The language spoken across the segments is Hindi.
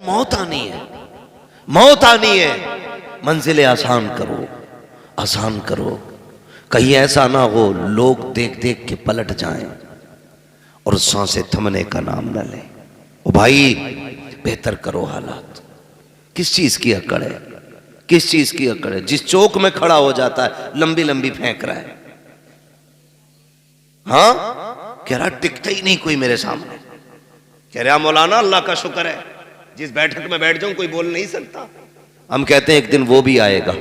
मौत आनी है, मौत आनी है। मंजिलें आसान करो, आसान करो। कहीं ऐसा ना हो लोग देख देख के पलट जाएं और सांसें थमने का नाम न लें। ओ भाई बेहतर करो हालात। किस चीज की अकड़ है, किस चीज की अकड़ है? जिस चौक में खड़ा हो जाता है लंबी लंबी फेंक रहा है। हाँ कह रहा टिकता ही नहीं कोई मेरे सामने। कह रहा मौलाना अल्लाह का शुक्र है जिस बैठक में बैठ जाऊं कोई बोल नहीं सकता। हम कहते हैं एक दिन वो भी आएगा,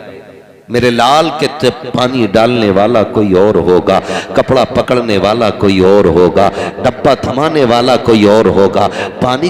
मेरे लाल के पानी डालने वाला कोई और होगा, कपड़ा पकड़ने वाला कोई और होगा, डब्बा थमाने वाला कोई और होगा। पानी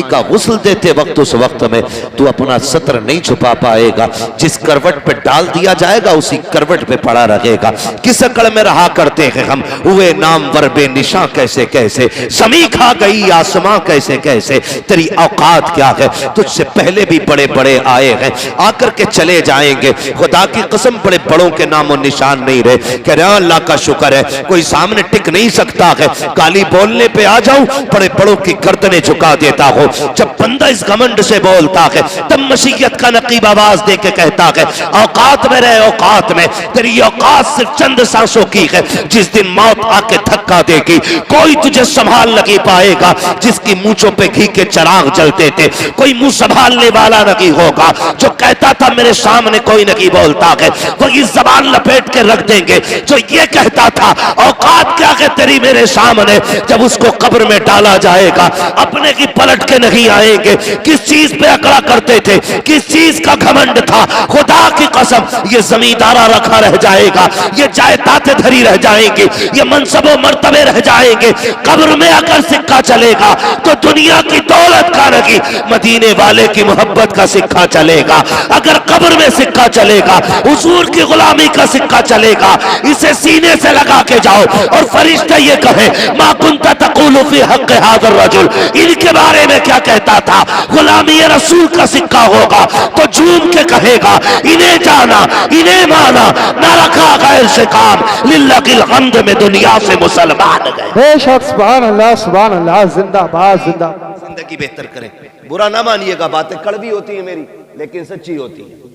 का गुस्ल देते वक्त उस वक्त में तू अपना सत्र नहीं छुपा पाएगा। जिस करवट पे डाल दिया जाएगा उसी करवट पे पड़ा रहेगा। किस अकड़ में रहा करते हैं हम, हुए नामवर बेनिशां कैसे कैसे, ज़मीं खा गई आसमां कैसे कैसे। तेरी औकात क्या है? तुझसे पहले भी बड़े बड़े आए हैं, आकर के चले जाएंगे। खुदा की कसम बड़े बड़ों के नामो निशान नहीं रहे। कह रहे अल्लाह का शुक्र है कोई सामने टिक नहीं सकता है। गाली बोलने पे आ जाऊं बड़े बड़ों की गर्दनें झुका देता हो। जब बंदा इस घमंड से बोलता है तब मसीहत का नकीब आवाज दे के कहता है औकात में रहे, औकात में। तेरी औकात सिर्फ चंद सांसों की है। जिस दिन मौत आके धक्का देगी कोई तुझे संभाल नहीं पाएगा। जिसकी मूंछों पे घी के चिराग जलते थे कोई मुंह संभालने वाला नहीं होगा। जो कहता था मेरे सामने कोई नहीं बोलता है वही जबान लपेट के रख देंगे। जो ये कहता था औकात क्या है तेरी मेरे सामने, जब उसको कब्र में डाला जाएगा अपने की पलट के नहीं आएंगे। किस चीज पे अकड़ा करते थे, किस चीज का घमंड था? खुदा की कसम ये जमींदारा रखा रह जाएगा, ये जायदादें धरी रह जाएंगी, ये मनसबो मर्तबे रह जाएंगे। कब्र में अगर सिक्का चलेगा तो दुनिया की दौलत का नहीं मदीने वाले की मोहब्बत का सिक्का चलेगा। अगर कब्र में सिक्का चलेगा हुजूर की गुलामी का सिक्का चलेगा। इसे सीने से लगा के जाओ और फरिश्ता ये कहे मा कुंता तक़ूलु फी हक़्क़ि हाज़ा रजुल, इनके बारे में क्या कहता था? गुलामी रसूल का सिक्का होगा तो झूम के कहेगा इन्हें जाना, इन्हें माना, ना रखा गैर से काम, लिल्लाहिल हम्द में दुनिया से मुसलमान गए। बेशक सुभान अल्लाह, जिंदाबाद जिंदाबाद। जिंदगी बेहतर करें। बुरा ना मानिएगा, बातें कड़वी होती है मेरी लेकिन सच्ची होती है,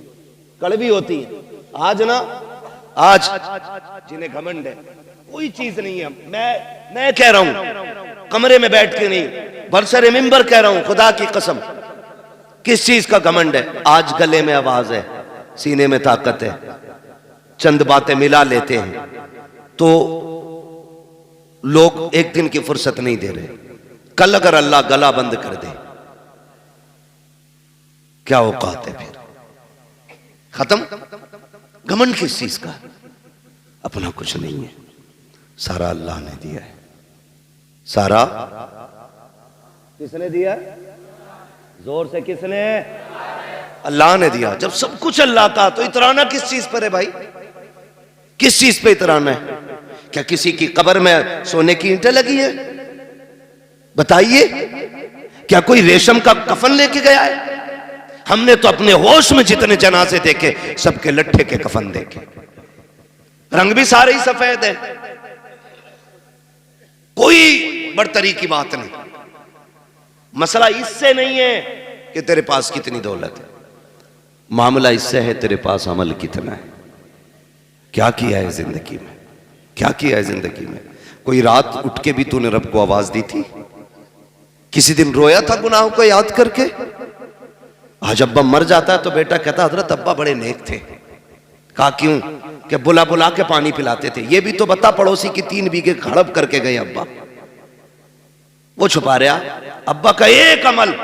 कड़वी होती है। आज जिन्हें घमंड है कोई चीज नहीं है। मैं कह रहा हूं कमरे में बैठ के नहीं, बरसरे मिंबर कह रहा हूं खुदा की कसम। किस चीज का घमंड है? आज गले में आवाज है, सीने में ताकत है, चंद बातें मिला लेते हैं तो लोग एक दिन की फुर्सत नहीं दे रहे। कल अगर अल्लाह गला बंद कर दे क्या औकात है फिर? खत्म। घमंड किस चीज का? अपना कुछ नहीं है, सारा अल्लाह ने दिया है। सारा किसने दिया? जोर से किसने? अल्लाह ने दिया। जब सब कुछ अल्लाह का तो इतराना किस चीज पर है भाई? किस चीज पे इतराना है? क्या किसी की कब्र में सोने की ईंटें लगी है? बताइए, क्या कोई रेशम का कफन लेके गया है? हमने तो अपने होश में जितने जनाजे देखे सबके लट्ठे के कफन देखे, रंग भी सारे ही सफेद है। कोई बड़तरी की बात नहीं। मसला इससे नहीं है कि तेरे पास कितनी दौलत है, मामला इससे है तेरे पास अमल कितना है। क्या किया है जिंदगी में, क्या किया है जिंदगी में? कोई रात उठ के भी तूने रब को आवाज दी थी? किसी दिन रोया था गुनाहों को याद करके? आज अब्बा मर जाता है तो बेटा कहता हजरत अब्बा बड़े नेक थे। कहा क्यों? कि बुला बुला के पानी पिलाते थे। ये भी तो बता, पड़ोसी की 3 बीघे हड़प करके गए अब्बा। वो छुपा रहा अब्बा का एक अमल,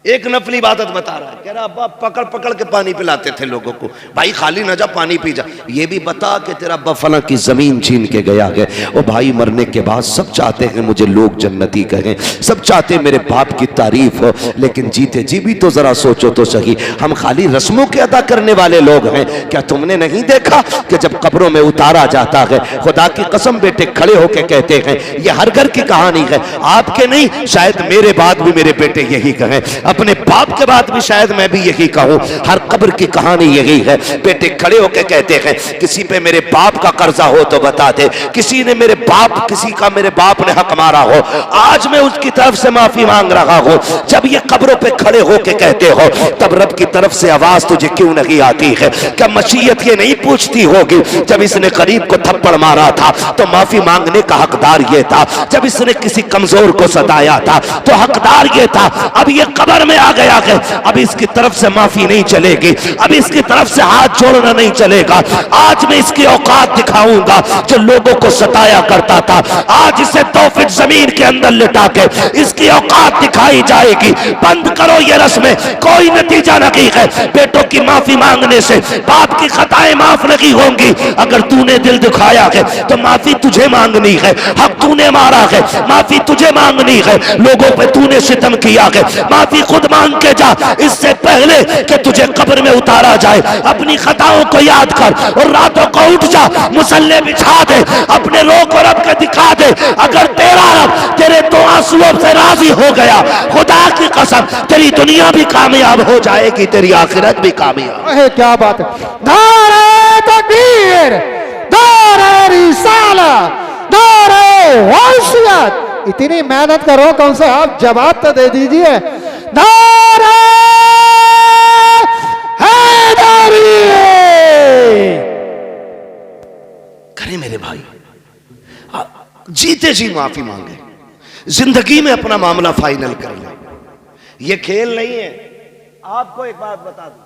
एक नफली इबादत बता रहा है। कह रहा अब्बा पकड़ पकड़ के पानी पिलाते थे लोगों को। भाई खाली ना जा, पानी पी जा। ये भी बता कि तेरा अब्बा फला की जमीन छीन के गया है। ओ भाई मरने के बाद सब चाहते हैं मुझे लोग जन्नती कहें, सब चाहते मेरे बाप की तारीफ हो, लेकिन जीते जी भी तो जरा सोचो तो सही, हम खाली रस्मों के अदा करने वाले लोग हैं। क्या तुमने नहीं देखा कि जब कब्रों में उतारा जाता है, खुदा की कसम बेटे खड़े होके कहते हैं, ये हर घर की कहानी है, आपके नहीं शायद मेरे बाद भी मेरे बेटे यही कहें, अपने बाप के बाद भी शायद मैं भी यही कहूं, हर कब्र की कहानी यही है। बेटे खड़े होकर कहते हैं किसी पे मेरे बाप का कर्जा हो तो बता दे, किसी ने मेरे बाप ने हक मारा हो, आज मैं उसकी तरफ से माफी मांग रहा हूं। जब ये कब्रों पे खड़े होकर कहते हो तब रब की तरफ से आवाज तुझे क्यों नहीं आती है? क्या मशीयत ये नहीं पूछती होगी जब इसने गरीब को थप्पड़ मारा था तो माफी मांगने का हकदार ये था, जब इसने किसी कमजोर को सताया था तो हकदार ये था। अब ये कब्र में आ गया है, अब इसकी तरफ से माफी नहीं चलेगी, अब इसकी तरफ से हाथ जोड़ना नहीं चलेगा। आज मैं इसकी औकात दिखाऊंगा जो लोगों को सताया करता था। आज इसे 2 फीट जमीन के अंदर लिटा के इसकी औकात दिखाई जाएगी। बंद करो ये रस्में, कोई नतीजा नहीं है। बेटों की माफी मांगने से बाप की खताएं माफ नहीं होंगी। अगर तूने दिल दुखाया है तो माफी तुझे मांगनी है। हक तूने मारा है, माफी तुझे मांगनी है। लोगों पे तूने सितम किया है, माफी खुद मांग के जा। इससे पहले कि तुझे कब्र में उतारा जाए अपनी खताओं को याद कर और रातों को उठ जा, मुसल्ले बिछा दे, अपने रो को रब के दिखा दे। अगर तेरा रब तेरे 2 आंसुओं से राजी हो गया, खुदा की कसम तेरी दुनिया भी कामयाब हो जाएगी, तेरी आखिरत भी कामयाब। अरे क्या बात है। नारे तकबीर, नारे रिसाला, नारे वसीयत। इतनी मेहनत करो, कौन से आप जवाब तो दे दीजिए। नारे हैदरी। करें मेरे भाई, जीते जी माफी मांगे, जिंदगी में अपना मामला फाइनल कर ले। ये खेल नहीं है। आपको एक बात बता दूं,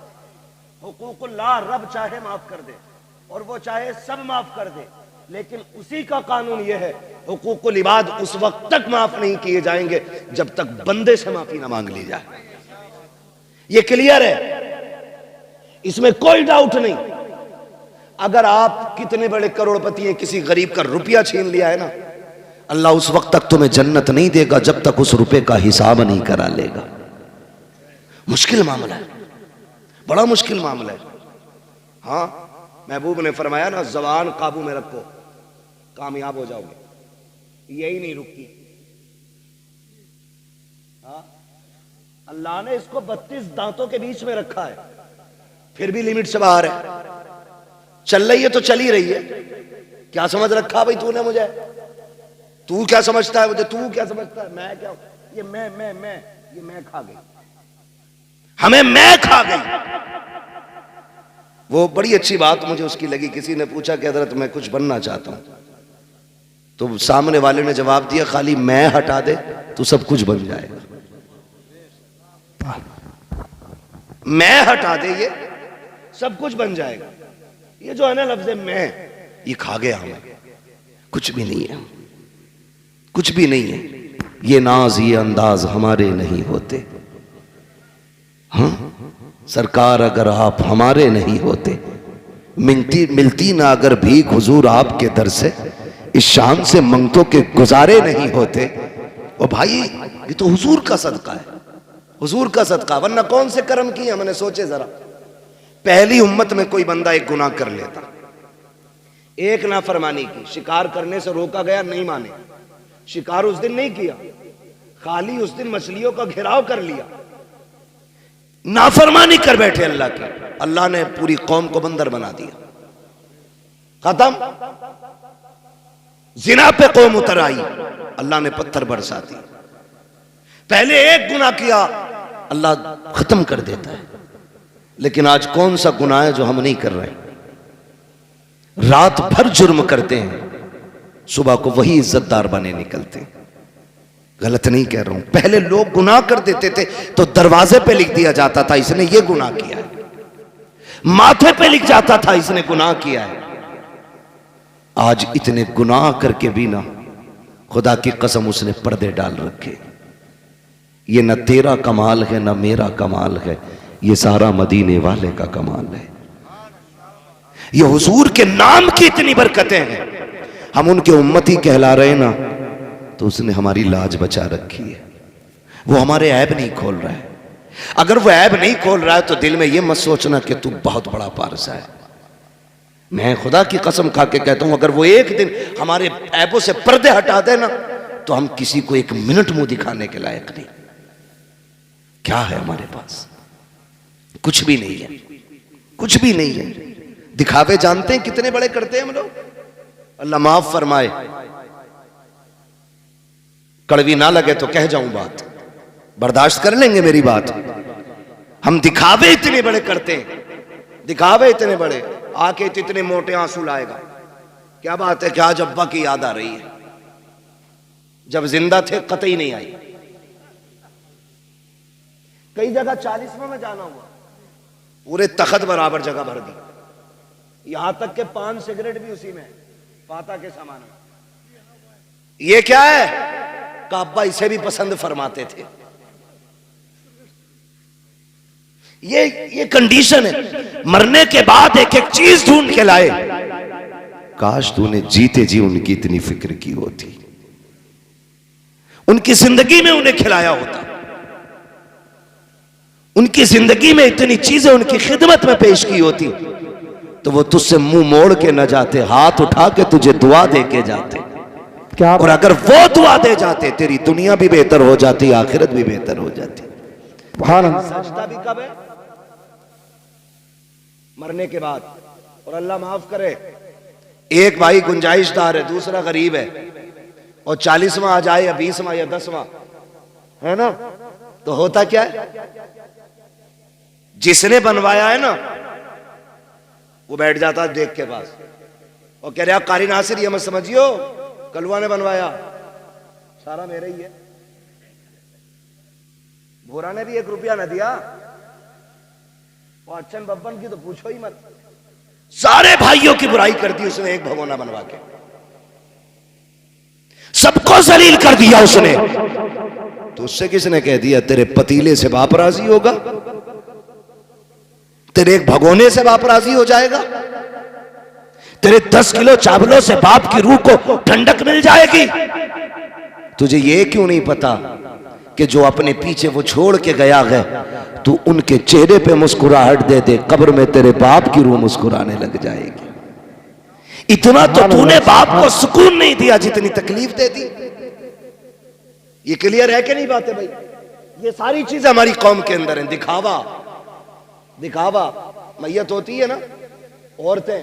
हुकूकुल्लाह रब चाहे माफ कर दे और वो चाहे सब माफ कर दे, लेकिन उसी का कानून यह है हुकूकुल इबाद उस वक्त तक माफ नहीं किए जाएंगे जब तक बंदे से माफी ना मांग ली जाए। ये क्लियर है, इसमें कोई डाउट नहीं। अगर आप कितने बड़े करोड़पति हैं, किसी गरीब का रुपया छीन लिया है ना, अल्लाह उस वक्त तक तुम्हें जन्नत नहीं देगा जब तक उस रुपए का हिसाब नहीं करा लेगा। मुश्किल मामला है, बड़ा मुश्किल मामला है। हाँ, महबूब ने फरमाया ना, जबान काबू में रखो कामयाब हो जाओगे। यही नहीं रुकती। हाँ, अल्लाह ने इसको 32 दांतों के बीच में रखा है, फिर भी लिमिट से बाहर है। चल रही है तो चली रही है। क्या समझ रखा भाई तूने मुझे? तू क्या समझता है मुझे? तू क्या समझता है? मैं क्या? ये मैं खा गई, हमें मैं खा गई। वो बड़ी अच्छी बात मुझे उसकी लगी। किसी ने पूछा कि हजरत मैं कुछ बनना चाहता हूं, तो सामने वाले ने जवाब दिया खाली मैं हटा दे तो सब कुछ बन जाएगा। मैं हटा दे ये सब कुछ बन जाएगा। ये जो है ना लफ्ज़ मैं, ये खा गया हमें। कुछ भी नहीं है, कुछ भी नहीं है। ये नाज ये अंदाज हमारे नहीं होते। हाँ सरकार, अगर आप हमारे नहीं होते, मिलती ना अगर भीख हुजूर आपके दर से, इस शान से मंगतों के गुजारे नहीं होते। ओ भाई, ये तो हुजूर का सदका है, हुजूर का सदका, वरना कौन से कर्म किए हमने? सोचे जरा, पहली उम्मत में कोई बंदा एक गुनाह कर लेता, एक नाफरमानी की, शिकार करने से रोका गया, नहीं माने, शिकार उस दिन नहीं किया, खाली उस दिन मछलियों का घेराव कर लिया, नाफरमानी कर बैठे अल्लाह की, अल्लाह ने पूरी कौम को बंदर बना दिया, खत्म। जिना पे कौम उतर आई, अल्लाह ने पत्थर बरसा दिए। पहले एक गुनाह किया, अल्लाह खत्म कर देता है। लेकिन आज कौन सा गुनाह है जो हम नहीं कर रहे? रात भर जुर्म करते हैं, सुबह को वही इज्जतदार बने निकलते हैं। गलत नहीं कह रहा हूं। पहले लोग गुनाह कर देते थे तो दरवाजे पे लिख दिया जाता था इसने ये गुनाह किया है, माथे पे लिख जाता था इसने गुनाह किया है। आज इतने गुनाह करके भी ना, खुदा की कसम उसने पर्दे डाल रखे। ये न तेरा कमाल है न मेरा कमाल है, ये सारा मदीने वाले का कमाल है। ये हुजूर के नाम की इतनी बरकतें हैं, हम उनके उम्मती कहला रहे ना, तो उसने हमारी लाज बचा रखी है। वो हमारे ऐब नहीं खोल रहा है। अगर वो ऐब नहीं खोल रहा है तो दिल में ये मत सोचना कि तू बहुत बड़ा पारसा है। मैं खुदा की कसम खा के कहता हूं, अगर वो एक दिन हमारे ऐबों से पर्दे हटा दे ना, तो हम किसी को एक मिनट मुंह दिखाने के लायक नहीं। क्या है हमारे पास? कुछ भी नहीं है, कुछ भी नहीं है। दिखावे जानते हैं कितने बड़े करते हैं हम लोग। अल्लाह माफ फरमाए, कड़वी ना लगे तो कह जाऊं बात, बर्दाश्त कर लेंगे मेरी बात। हम दिखावे इतने बड़े करते हैं, दिखावे इतने बड़े, आके तो इतने मोटे आंसू लाएगा। क्या बात है, क्या आज अब्बा की याद आ रही है? जब जिंदा थे कतई नहीं आई। कई जगह 40वां में जाना हुआ, पूरे तखत बराबर जगह भर दी, यहां तक के पान सिगरेट भी उसी में, पाता के सामान में। ये क्या है? का अब्बा इसे भी पसंद फरमाते थे। ये कंडीशन है। मरने के बाद एक एक चीज ढूंढ के लाए। काश तूने जीते जी उनकी इतनी फिक्र की होती, उनकी जिंदगी में उन्हें खिलाया होता, उनकी जिंदगी में इतनी चीजें उनकी खिदमत में पेश की होती, तो वो तुझसे मुंह मोड़ के न जाते, हाथ उठा के तुझे दुआ दे के जाते। क्या? और अगर वो दुआ दे जाते, तेरी दुनिया भी बेहतर हो जाती, आखिरत भी बेहतर हो जाती। सजदा भी कब है? मरने के बाद। और अल्लाह माफ करे, एक भाई गुंजाइशदार है, दूसरा गरीब है, और 40वां आ जाए या 20वां या 10वां, है ना, तो होता क्या है? जिसने बनवाया है ना, वो बैठ जाता है देख के पास और कह रहा कारी नासिर, ये मत समझियो कलवा ने बनवाया, सारा मेरा ही है। भोरा ने भी 1 रुपया न दिया, और अच्छन बब्बन की तो पूछो ही मत। सारे भाइयों की बुराई कर दी उसने एक भगोना बनवा के, सबको जलील कर दिया उसने। तो उससे किसने कह दिया तेरे पतीले से बाप राजी होगा, तेरे एक भगोने से बाप राजी हो जाएगा, तेरे 10 किलो चावलों से बाप की रूह को ठंडक मिल जाएगी? तुझे ये क्यों नहीं पता कि जो अपने पीछे वो छोड़ के गया है, तू उनके चेहरे पे मुस्कुराहट दे दे, कब्र में तेरे बाप की रूह मुस्कुराने लग जाएगी। इतना तो तूने बाप को सुकून नहीं दिया जितनी तकलीफ दे दी। ये क्लियर है कि नहीं बातें भाई? ये सारी चीजें हमारी कौम के अंदर हैं। दिखावा, दिखावा। मैयत होती है ना, औरतें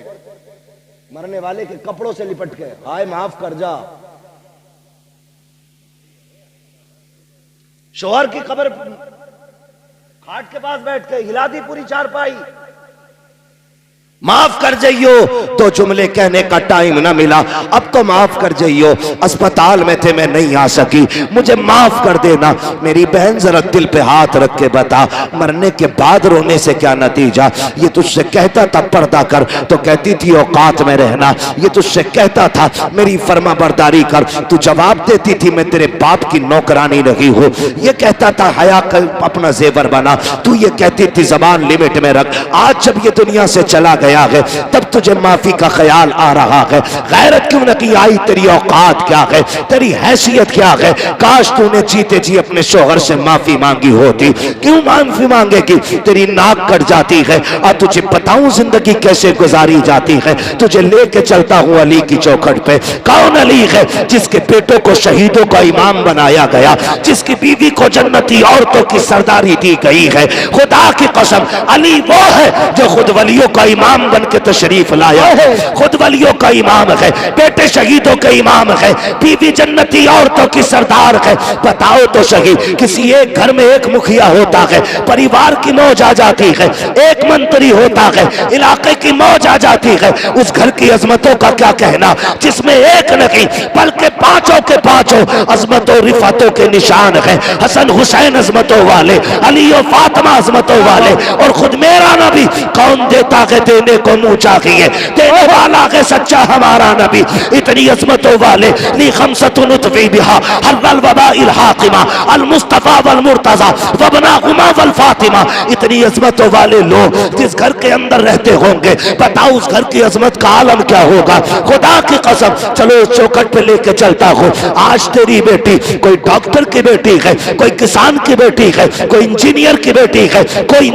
मरने वाले के कपड़ों से लिपट के, हाय माफ कर जा। शोहर की कब्र खाट के पास बैठ के हिला दी पूरी चारपाई, माफ कर जाइयो, तो जुमले कहने का टाइम ना मिला, अब तो माफ कर जाइयो, अस्पताल में थे मैं नहीं आ सकी, मुझे माफ कर देना। मेरी बहन जरा दिल पे हाथ रख के बता, मरने के बाद रोने से क्या नतीजा? ये तुझसे कहता था पर्दा कर, तो कहती थी औकात में रहना। ये तुझसे कहता था मेरी फर्मा बरदारी कर, तू जवाब देती थी मैं तेरे बाप की नौकरानी रही हूं। ये कहता था हया कर अपना जेवर बना, तू ये कहती थी जबान लिमिट में रख। आज जब ये दुनिया से चला गया है, तब तुझे माफी का ख्याल आ रहा है। गैरत क्यों न की आई? तेरी औकात क्या है, तेरी हैसियत क्या है? काश तूने जीते जी अपने शोहर से माफी मांगी होती। क्यों माफी मांगेगी? तेरी नाक कट जाती है। और तुझे बताऊं जिंदगी कैसे गुजारी जाती है। तुझे लेके चलता हूं अली की चौखट पे। कौन अली है? जिसके बेटों को शहीदों का इमाम बनाया गया, जिसकी बीवी को जन्नती औरतों की सरदारी दी गई है। खुदा की कसम, अली वो है जो खुद वलियों का इमाम बन के तशरीफ लाया है, खुद वलियों का इमाम है, बेटे शहीदों के इमाम है, बीवी जन्नती औरतों की सरदार है। बताओ तो सही, किसी एक घर में एक मुखिया होता है, परिवार की मौज आ जाती है, एक मंत्री होता है, इलाके की मौज आ जाती है। उस घर की अजमतों का क्या कहना, जिसमें एक नहीं बल्कि पांचों के पांचों अजमतों रिफातों के निशान है। हसन हुसैन अजमतों वाले, अली और फातिमा अजमतों वाले, और खुद मेरा नबी कौन देता है देने को मुंह चाहिए, देने वाला है सच्चा हमारा नबी। इतनी अजमतों वाले ली खमसतुन उतवी बिहा हल वबा इल हातिमा अल मुस्तफा वल मुर्तजा वबना गुमा वल फातिमा। इतनी अजमतों वाले लोग जिस घर के अंदर रहते होंगे, बताओ उस घर की अजमत का आलम क्या होगा। खुदा की कसम, चलो इस चौखट पे लेके चलता हूं। आज तेरी बेटी कोई डॉक्टर की बेटी है, कोई किसान की बेटी है, कोई इंजीनियर की बेटी है, कोई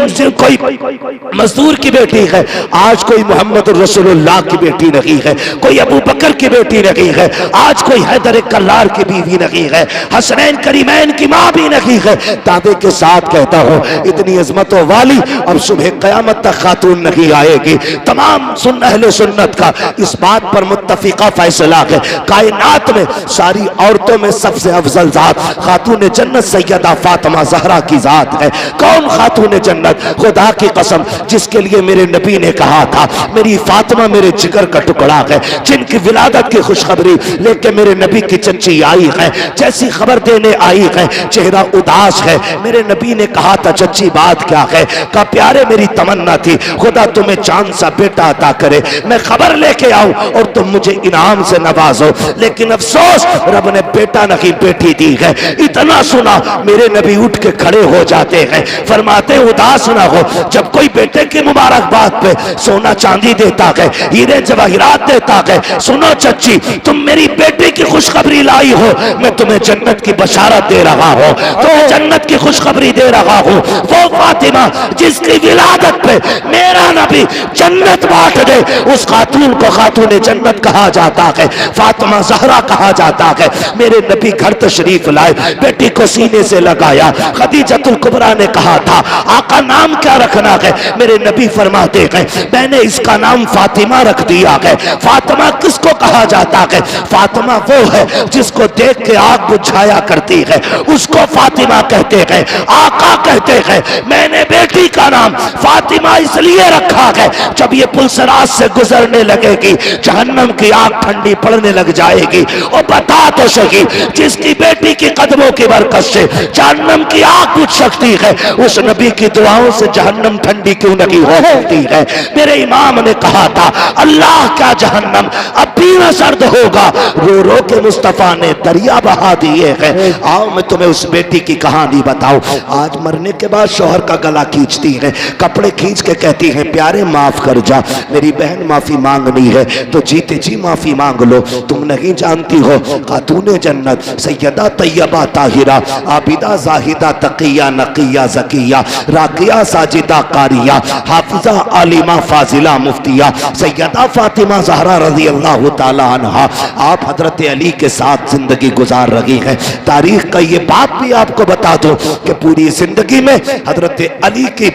मजदूर की बेटी है, आज कोई मोहम्मद रसूलुल्लाह की बेटी नहीं है, कोई अबू बकर की बेटी नहीं है, आज कोई हैदर कल्लार की बीवी नहीं है, हसनैन करीमैन की माँ भी नहीं है। दावे के साथ कहता हूँ इतनी अजमतों वाली अब सुबह कयामत तक खातून नहीं आएगी। तमाम अहले सुन्नत का इस बात पर मुत्तफिका फैसला है, कायनात में सारी औरतों में सबसे अफजल जात खातून जन्नत सैयदा फातिमा ज़हरा की जात है। कौन खातून जन्नत? खुदा की कसम जिसके लिए मेरे नबी ने कहा था मेरी फातिमा मेरे जिगर का टुकड़ा है, जिनकी विलादत की खुशखबरी लेके मेरे नबी की चच्ची आई है, जैसी खबर देने आई है चेहरा उदास है। मेरे नबी ने कहा था चच्ची बात क्या है? का प्यारे मेरी तमन्ना थी खुदा तुम्हें चांद सा बेटा अता करे, मैं खबर लेके आऊं और तुम मुझे इनाम से नवाजो, लेकिन अफसोस रब ने बेटा नहीं बेटी दी है। इतना सुना मेरे नबी उठ के खड़े हो जाते हैं, फरमाते उदास ना हो, जब कोई बेटे की मुबारकबाद पे सोना चांदी देता है, हीरे जवाहिरात देता है, सुनो चच्ची तुम मेरी बेटे की खुशखबरी लाई हो, मैं तुम्हें जन्नत की बशारत दे रहा हूं, तुम्हें जन्नत की खुशखबरी दे रहा हूं। वो फातिमा जिसकी विलादत पे मेरा नबी जन्नत बांट दे, उस खातून को खातून जन्नत कहा जाता है, फातिमा ज़हरा कहा जाता है। मेरे नबी घर तशरीफ लाए, बेटी को सीने से लगाया, खदीजतुल कुबरा ने कहा था आका नाम क्या रखना है? मेरे नबी फरमाते हैं मैंने इसका नाम फातिमा रख दिया है। फातिमा किसको कहा जाता है? फातिमा वो है जिसको देख के आग बुझाया करती है, उसको फातिमा कहते हैं। आका कहते हैं मैंने बेटी का नाम फातिमा इसलिए रखा है जब ये पुलसराज से गुजरने लगेगी जहन्नम की आग ठंडी पड़ने लग जाएगी। और बता तो सही जिसकी बेटी की कदमों की बरकत से जहन्नम की आग बुझ सकती है, उस नबी की दुआओं से जहन्नम ठंडी क्यों नहीं हो सकती है? मेरे इमाम ने कहा था अल्लाह का जहन्नम अब भी न सर्द होगा, रो रो के मुस्तफा ने दरिया बहा दिए हैं। आओ मैं तुम्हें उस बेटी की कहानी बताऊं। आज मरने के बाद शौहर का गला खींचती है, कपड़े खींच के कहती है प्यारे माफ कर जा, मेरी बहन माफी मांगनी है तो जीते जी माफी मांग लो। तुम नहीं जानती हो खातून जन्नत सैयदा तैयबा ताहिरा आबिदा जाहिदा तकिया नकिया जकिया राकिया साजिदा कारिया हाफिजा आलिमा फाजिला मुफ्तिया सैयदा फातिमा ज़हरा रज़ी अल्लाह ताला अन्हा आप हजरत अली के साथ जिंदगी गुजार रही हैं। तारीख का ये बात भी आपको बता दूं कि पूरी जिंदगी में हजरत अली की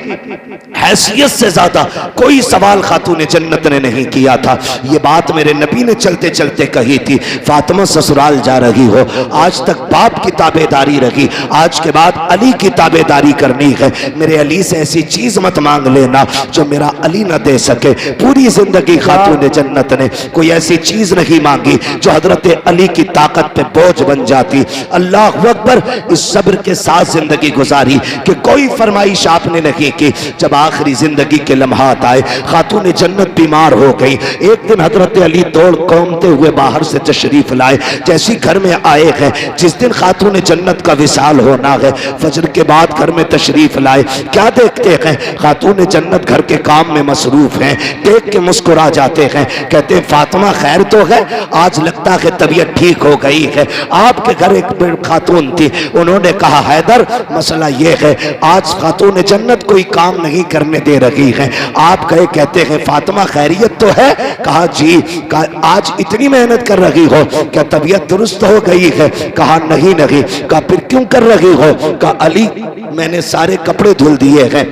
हैसियत से ज्यादा कोई सवाल खातून जन्नत ने नहीं किया था। ये बात मेरे नबी ने चलते चलते कही थी, फातिमा ससुराल जा रही हो, आज तक बाप की ताबेदारी रही, आज के बाद अली की ताबेदारी करनी है। मेरे अली से ऐसी चीज मत मांग लेना जो मेरा अली न दे सके। पूरी जिंदगी खातून जन्नत ने कोई ऐसी चीज नहीं मांगी जो हजरत अली की ताकत पे बोझ बन जाती। अल्लाह अकबर, इस सब्र के साथ जिंदगी गुजारी कि कोई फरमाइश आपने नहीं की। जब आखिरी जिंदगी के लम्हात आए, खातून जन्नत बीमार हो गई। एक दिन हजरत अली दौड़ कौमते हुए बाहर से तशरीफ लाए, जैसी घर में आए हैं जिस दिन खातून जन्नत का विसाल होना है, फजर के बाद घर में तशरीफ लाए। क्या देखते हैं? खातून जन्नत घर के काम में मसरूफ हैं। देख के मुस्कुरा जाते हैं, कहते फातिमा खैर तो है? आज लगता है तबीयत ठीक हो गई है। आपके घर एक खातून थी, उन्होंने कहा हैदर मसला ये है आज खातून जन्नत कोई काम नहीं करने दे रही है। आप गए, कहते हैं फातिमा खैरियत तो है? कहा जी। कहा आज इतनी मेहनत कर रही हो, क्या तबीयत दुरुस्त हो गई है? कहा नहीं। कहा फिर क्यों कर रही हो? कहा अली मैंने सारे कपड़े धुल दिए हैं,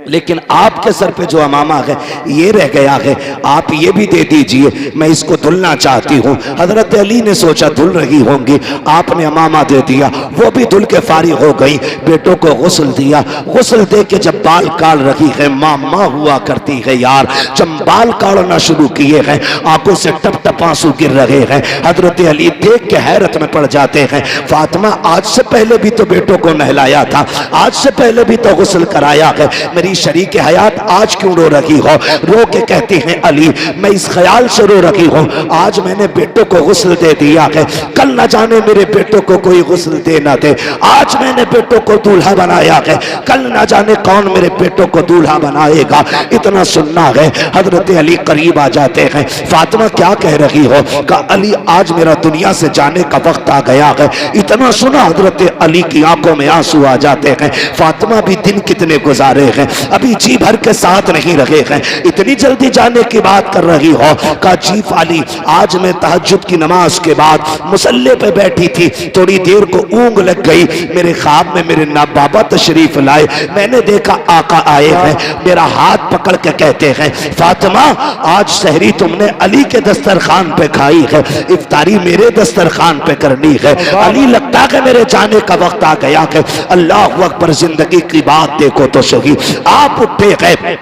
लेकिन आपके सर पे जो अमामा है ये रह गया है, आप ये भी दे दीजिए, मैं इसको धुलना चाहती हूँ। हजरत अली ने सोचा धुल रही होंगी, आपने अमामा दे दिया, वो भी धुल के फारिग हो गई। बेटों को गुस्ल दिया, गुस्ल दे के जब बाल काट रही है, मामा हुआ करती है यार, जब बाल काटना शुरू किए हैं आंखों से टप टप आंसू गिर रहे हैं। हजरत अली देख के हैरत में पड़ जाते हैं। फातिमा आज से पहले भी तो बेटों को नहलाया था, आज से पहले भी तो गुस्ल कराया है, मेरी शरीक हयात आज क्यों रो रही हो? रो के कहती हैं अली मैं इस ख्याल से रो रही हूँ, आज मैंने बेटों को गुस्ल दे दिया है, कल न जाने मेरे बेटों को कोई गुस्ल दे ना दे। आज मैंने बेटों को दूल्हा बनाया है, कल न जाने कौन मेरे बेटों को दूल्हा बनाएगा। इतना सुनना है। हजरत अली करीब आ जाते हैं। फातिमा क्या कह रही हो? कहा अली आज मेरा दुनिया से जाने का वक्त आ गया है। इतना सुना हजरत अली की आंखों में आंसू आ जाते हैं। फातिमा भी दिन कितने गुजारे हैं, अभी जी भर के साथ नहीं रहे हैं, इतनी जल्दी जाने की बात कर रही हो? कहा जी अली आज मैं तहज्जुद की नमाज के बाद मुसल्ले पे बैठी थी, थोड़ी देर को ऊँग लग गई, मेरे ख्वाब में मेरे ना बाबा तशरीफ लाए, मैंने देखा आका आए हैं, मेरा हाथ पकड़ के कहते हैं फातिमा आज सहरी तुमने अली के दस्तरखान पे खाई है, इफ्तारी मेरे दस्तरखान पे करनी है। अली लगता है मेरे जाने का वक्त आ गया है। अल्लाह अकबर, जिंदगी की बात देखो तो सही। आप उठे गए,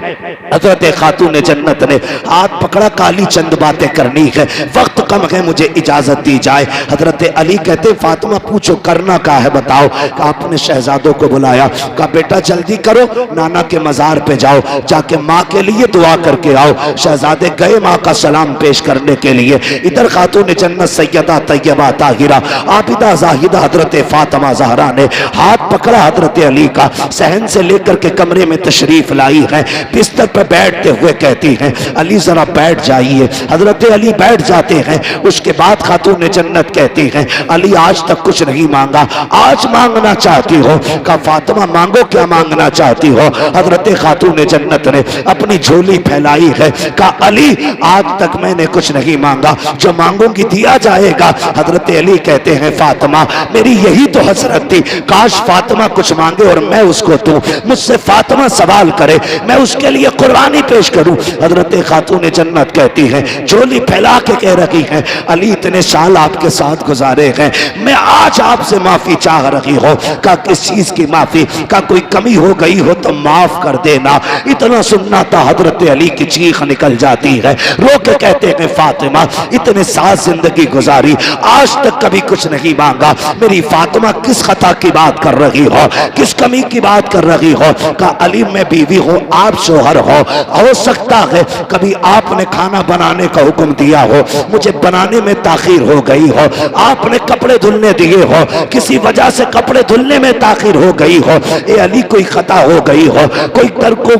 हजरत खातून जन्नत ने हाथ पकड़ा, काली चंद बातें करनी है, वक्त कम है, मुझे इजाजत दी जाए। हजरत अली कहते फातिमा पूछो करना क्या है बताओ। आपने शहजादों को बुलाया, कहा बेटा जल्दी करो, नाना के मजार पे जाओ, जाके माँ के लिए दुआ करके आओ। शहजादे गए माँ का सलाम पेश करने के लिए। इधर खातून जन्नत सैयदा तैयबा ताहिरा आबिदा जाहिदा हजरत फातिमा ज़हरा ने हाथ पकड़ा हजरत अली का, सहन से लेकर के कमरे में तशरीफ लाई है। बिस्तर पर बैठते हुए कहती हैं अली जरा बैठ जाइए। हजरत अली बैठ जाते हैं। उसके बाद खातून जन्नत कहती हैं अली आज तक कुछ नहीं मांगा, आज मांगना चाहती हो? कहा फातिमा मांगो, क्या मांगना चाहती हो? हजरत खातून जन्नत ने अपनी झोली फैलाई है। कहा अली आज तक मैंने कुछ नहीं मांगा, जो मांगूंगी दिया जाएगा। हजरत अली कहते हैं फातिमा मेरी यही तो हसरत थी, काश फातिमा कुछ मांगे और मैं उसको दूं, मुझसे फातिमा सवाल करे मैं उसके लिए कुर्बानी पेश करूं। हजरत खातून जन्नत कहती है झोली फैला के कह रही है अली इतने साल आपके साथ गुजारे हैं, मैं आज आपसे माफी चाह रही हूं। का किस चीज की माफी? का कोई कमी हो गई हो तो माफ कर देना। इतना सुनना था हजरत अली की चीख निकल जाती है। रो के कहते हैं फातिमा इतने साल जिंदगी गुजारी, आज तक कभी कुछ नहीं मांगा, मेरी फातिमा किस खता की बात कर रही हो, किस कमी की बात कर रही हो? का अली मैं बीवी हूं, आप शोहर हो सकता है कभी आपने खाना बनाने का हुक्म दिया हो, मुझे बनाने में ताखीर हो गई हो, आपने कपड़े धुलने दिए हो, किसी वजह से कपड़े धुलने में ताखीर हो गई हो, ए अली कोई खता हो गई हो, कोई दर को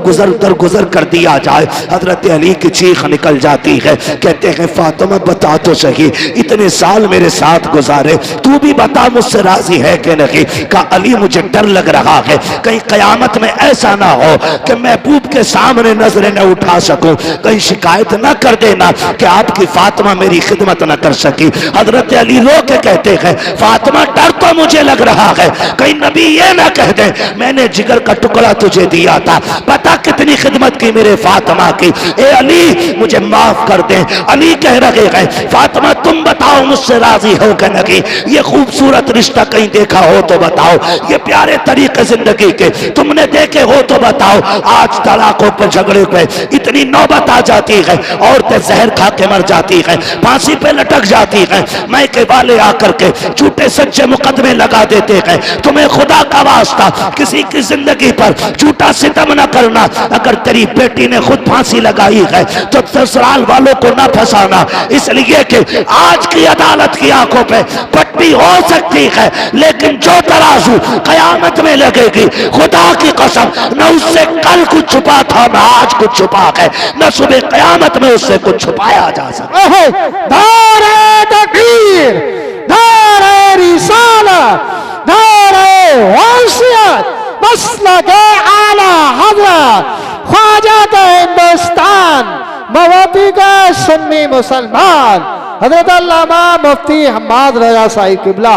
गुजर कर दिया जाए। हजरत अली की चीख निकल जाती है। कहते हैं फातिमा बता तो सही, इतने साल मेरे साथ गुजारे, तू भी बता मुझसे राजी है कि नहीं? का अली मुझे डर लग रहा है कहीं कयामत में ऐसा ना हो कि महबूब के सामने नजरें न उठा सकूं, कहीं शिकायत न कर देना कि आपकी फातिमा मेरी खिदमत न कर सकी। हजरत अली रो के कहते हैं फातिमा डर तो मुझे लग रहा है कहीं नबी ये ना कह दे मैंने जिगर का टुकड़ा तुझे दिया था, पता कितनी खिदमत की मेरे फातिमा की, ए अली मुझे माफ कर दे। अली कह रहे हैं फातिमा तुम बताओ मुझसे राजी हो कि नहीं? ये खूबसूरत रिश्ता कहीं देखा हो तो बताओ, ये प्यारे तरीके जिंदगी के तुमने देखे हो तो बताओ। आज तलाकों पर झगड़े पे इतनी नौबत आ जाती है, औरतें जहर खा के मर जाती है, फांसी पे लटक जाती है, मैके वाले आकर के झूठे सच्चे मुकदमे लगा देते हैं। तुम्हें खुदा का वास्ता किसी की जिंदगी पर झूठा सितम न करना। अगर तेरी बेटी ने खुद फांसी लगाई है तो ससुराल वालों को न फंसाना, इसलिए कि आज की अदालत की आंखों पे पट्टी हो सकती है लेकिन जो तराजू कयामत में लगेगी खुदा की कसम न उससे कल कुछ छुपा था न आज कुछ छुपा है, न सुबह कयामत में उससे कुछ छुपाया जा सकता। नारे तकबीर, नारे रिसाला, नारे वसीयत, मसलक आला हज़रत ख्वाजा हिंदुस्तान मवाती का सुन्नी मुसलमान हजरत अल्लामा मुफ्ती हम्माद रजा साहिब किबला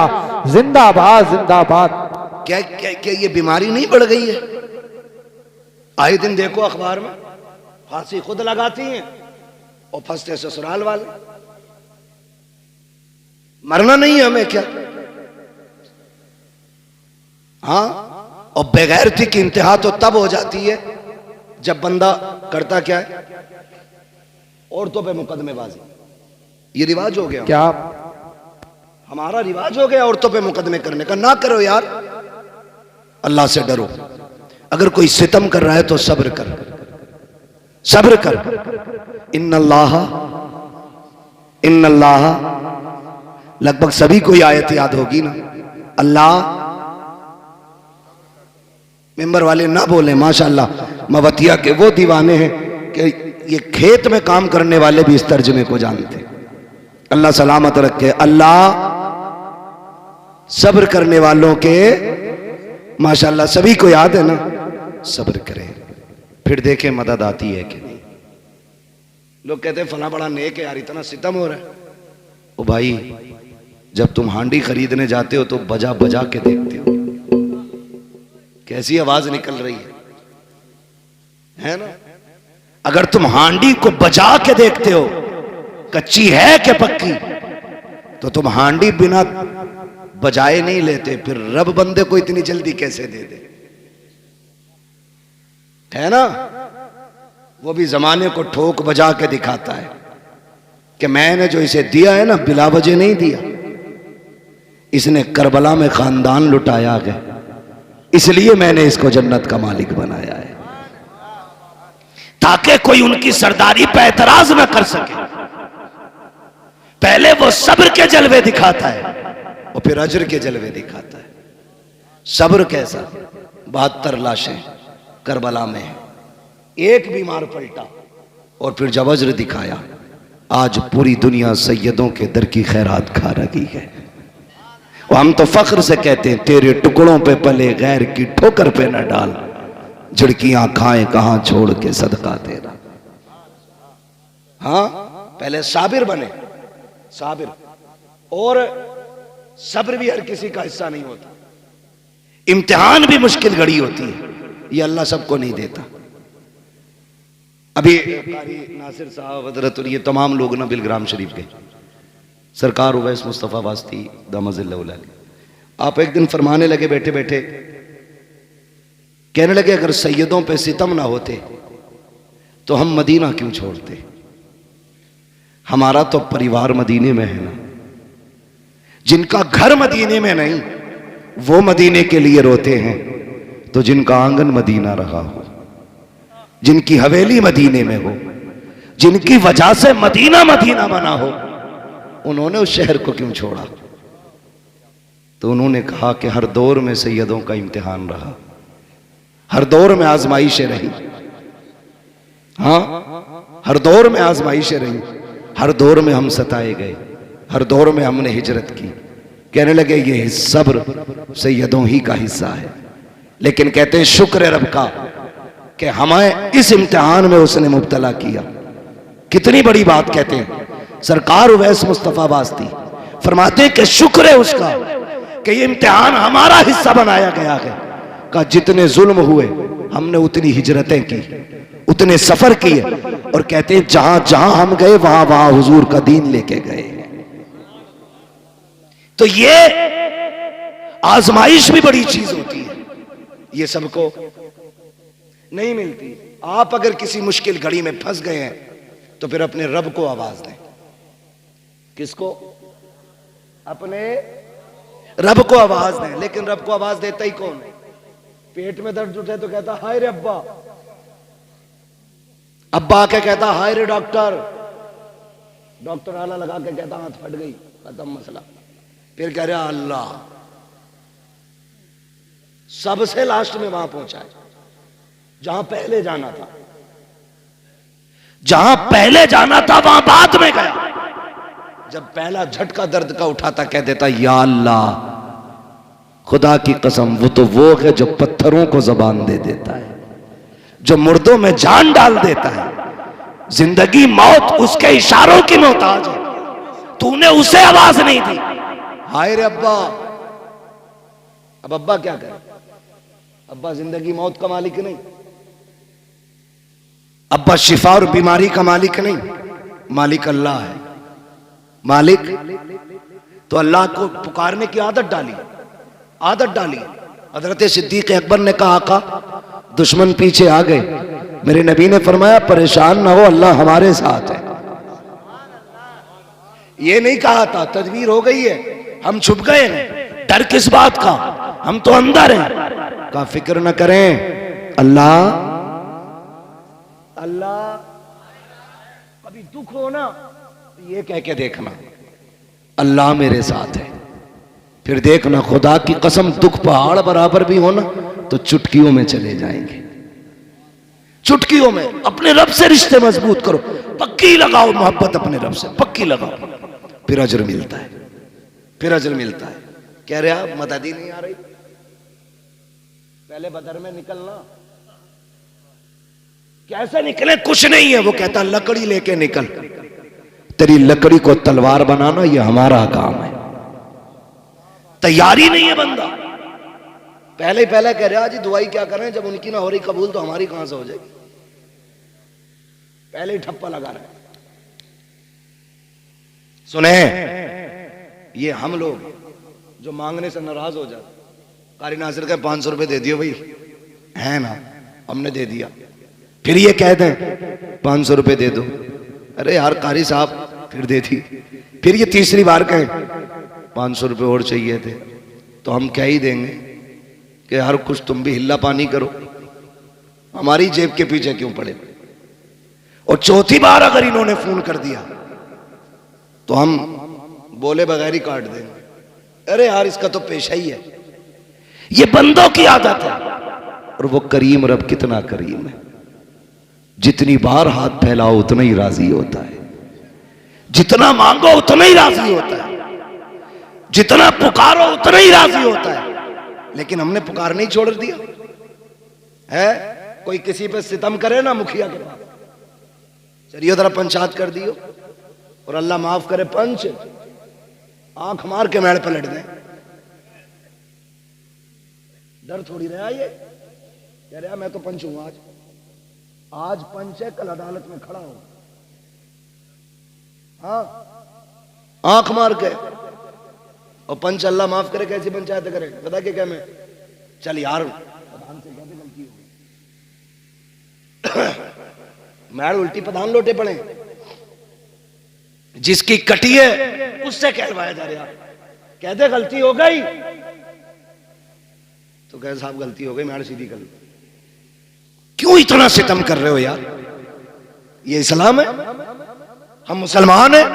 जिंदाबाद जिंदाबाद। क्या क्या क्या ये बीमारी नहीं बढ़ गई है? आए दिन देखो अखबार में फांसी खुद लगाती हैं और फंसते ससुराल वाले। मरना नहीं है हमें क्या? हाँ, और बेगैरती की इंतहा तो तब हो जाती है जब बंदा करता क्या है, औरतों पे मुकदमेबाजी। ये रिवाज हो गया क्या? हमारा रिवाज हो गया औरतों पे मुकदमे करने का। ना करो यार, अल्लाह से डरो। अगर कोई सितम कर रहा है तो सब्र कर, सब्र कर। इन्नल्लाह लगभग सभी को आयत याद होगी ना। अल्लाह, मेंबर वाले ना बोले माशाअल्लाह, मवतिया के वो दीवाने हैं कि ये खेत में काम करने वाले भी इस तर्जमे को जानते। अल्लाह सलामत रखे। अल्लाह सब्र करने वालों के, माशाअल्लाह सभी को याद है ना, सब्र करें, फिर देखें मदद आती है कि नहीं। लोग कहते हैं फला बड़ा नेक है यार, इतना सितम हो रहा है। ओ भाई, जब तुम हांडी खरीदने जाते हो तो बजा बजा के देखते हो कैसी आवाज निकल रही है ना। अगर तुम हांडी को बजा के देखते हो कच्ची है कि पक्की, तो तुम हांडी बिना बजाए नहीं लेते, फिर रब बंदे को इतनी जल्दी कैसे दे दे, है ना। वो भी जमाने को ठोक बजा के दिखाता है कि मैंने जो इसे दिया है ना, बिला वजह नहीं दिया, इसने करबला में खानदान लुटाया है, इसलिए मैंने इसको जन्नत का मालिक बनाया है, ताकि कोई उनकी सरदारी पे एतराज न कर सके। पहले वो सब्र के जलवे दिखाता है और फिर अजर के जलवे दिखाता है। सब्र कैसा, 72 लाशें करबला में है, एक बीमार पलटा और फिर जब अजर दिखाया, आज पूरी दुनिया सैयदों के दर की खैरात खा रही है। और हम तो फख्र से कहते हैं, तेरे टुकड़ों पे पले गैर की ठोकर पे न डाल, झिड़कियां खाए कहां छोड़ के सदका तेरा। हाँ, पहले साबिर बने, साबिर। और सब्र भी हर किसी का हिस्सा नहीं होता, इम्तिहान भी मुश्किल घड़ी होती है, ये अल्लाह सबको नहीं देता। अभी कारी नासिर साहब, हजरत, ये तमाम लोग ना बिलग्राम शरीफ गए, सरकार उवैस मुस्तफ़ा वास्ती दामजिल्लाह, आप एक दिन फरमाने लगे बैठे बैठे, कहने लगे अगर सैयदों पे सितम ना होते तो हम मदीना क्यों छोड़ते, हमारा तो परिवार मदीने में है ना। जिनका घर मदीने में नहीं वो मदीने के लिए रोते हैं, तो जिनका आंगन मदीना रहा हो, जिनकी हवेली मदीने में हो, जिनकी वजह से मदीना मदीना बना हो, उन्होंने उस शहर को क्यों छोड़ा। तो उन्होंने कहा कि हर दौर में सैयदों का इम्तिहान रहा, हर दौर में आजमाइशें रही। हाँ, हर दौर में आजमाइशें रही, हर दौर में हम सताए गए, हर दौर में हमने हिजरत की। कहने लगे ये सब्र सैयदों ही का हिस्सा है, लेकिन कहते हैं शुक्र रब का कि हमें इस इम्तिहान में उसने मुब्तला किया। कितनी बड़ी बात कहते हैं सरकार उवैस मुस्तफ़ा वास्ती, फरमाते हैं कि शुक्र है उसका कि ये इम्तिहान हमारा हिस्सा बनाया गया है। का जितने जुल्म हुए हमने उतनी हिजरतें की, उतने सफर किए, और कहते हैं जहां जहां हम गए वहां वहां हुजूर का दीन लेके गए। तो ये आजमाइश भी बड़ी चीज होती है, ये सबको नहीं मिलती। आप अगर किसी मुश्किल घड़ी में फंस गए हैं तो फिर अपने रब को आवाज दें। किसको? अपने रब को आवाज दें। लेकिन रब को आवाज देता ही कौन है? पेट में दर्द उठे तो कहता हाय रे अब्बा, अब्बा के कहता हाय रे डॉक्टर, डॉक्टर आला लगा के कहता हाथ फट गई, खत्म मसला। फिर कह रहा अल्लाह, सबसे लास्ट में वहां पहुंचा है जहां पहले जाना था, जहां पहले जाना था वहां बाद में गया। जब पहला झटका दर्द का उठाता कह देता या अल्लाह, खुदा की कसम वो है जो पत्थरों को जबान दे देता है, जो मुर्दों में जान डाल देता है। जिंदगी मौत उसके इशारों की मोहताज है, तूने उसे आवाज नहीं दी। हाय रे अब्बा, अब अब्बा क्या करे? अब्बा जिंदगी मौत का मालिक नहीं, अब्बा शिफा और बीमारी का मालिक नहीं, मालिक अल्लाह है। मालिक तो अल्लाह को पुकारने की आदत डाली, आदत डाली। हजरत सिद्दीक अकबर ने कहा आका दुश्मन पीछे आ गए, मेरे नबी ने फरमाया परेशान ना हो, अल्लाह हमारे साथ है। ये नहीं कहा था तदबीर हो गई है, हम छुप गए हैं, डर किस बात का, हम तो अंदर हैं। कहा फिक्र न करें, अल्लाह अल्लाह। कभी दुख हो ना तो ये कह के देखना अल्लाह मेरे साथ है। फिर देखना खुदा की कसम दुख पहाड़ बराबर भी हो ना तो चुटकियों में चले जाएंगे। चुटकियों में अपने रब से रिश्ते मजबूत करो, पक्की लगाओ मोहब्बत अपने रब से, पक्की लगाओ, फिर अजर मिलता है, फिर अजर मिलता है। कह रहे आप मददी नहीं आ रही, पहले बदर में निकलना। कैसे निकले? कुछ नहीं है। वो कहता लकड़ी लेके निकल, तेरी लकड़ी को तलवार बनाना ये हमारा काम है। तैयारी नहीं है बंदा, पहले ही पहले कह रहा जी दुआई क्या करें, जब उनकी ना हो रही कबूल तो हमारी कहां से हो जाएगी। पहले ही ठप्पा लगा रहे। सुने, ये हम लोग जो मांगने से नाराज हो जाते, कारी नासिर का 500 रुपए दे दियो भाई, है ना, हमने दे दिया। फिर ये कह दें 500 रुपए दे दो, अरे यार कारी साहब फिर दे दी। फिर ये तीसरी बार कहें 500 रुपए और चाहिए थे, तो हम क्या ही देंगे कि यार कुछ तुम भी हिल्ला पानी करो, हमारी जेब के पीछे क्यों पड़े। और चौथी बार अगर इन्होंने फोन कर दिया तो हम बोले बगैर ही काट देंगे, अरे यार इसका तो पेशा ही है। ये बंदों की आदत है। और वो करीम रब कितना करीम है, जितनी बार हाथ फैलाओ उतना ही राजी होता है, जितना मांगो उतना ही राजी होता है, जितना पुकारो उतना ही राजी होता है। लेकिन हमने पुकार नहीं छोड़ दिया है। कोई किसी पे सितम करे ना मुखिया के पास, चलिए जरा पंचायत कर दियो, और अल्लाह माफ करे पंच आंख मार के मेड़ पलट दें। डर थोड़ी रहा ये, कह रहा मैं तो पंच हूं, आज पंच है, कल अदालत में खड़ा हो। हाँ, आंख मार के। और पंच अल्लाह माफ करे कैसी पंचायत करे, बता के क्या मैं, चल यार प्रधान से कहते गलती हो गई। मैड उल्टी प्रधान लोटे पड़े, जिसकी कटी है उससे कहलवाया जा रहा, कहते गलती हो गई तो कह साहब गलती हो गई, मैड सीधी कर लो। क्यों इतना सितम कर रहे हो यार, ये इस्लाम है, हम मुसलमान हैं,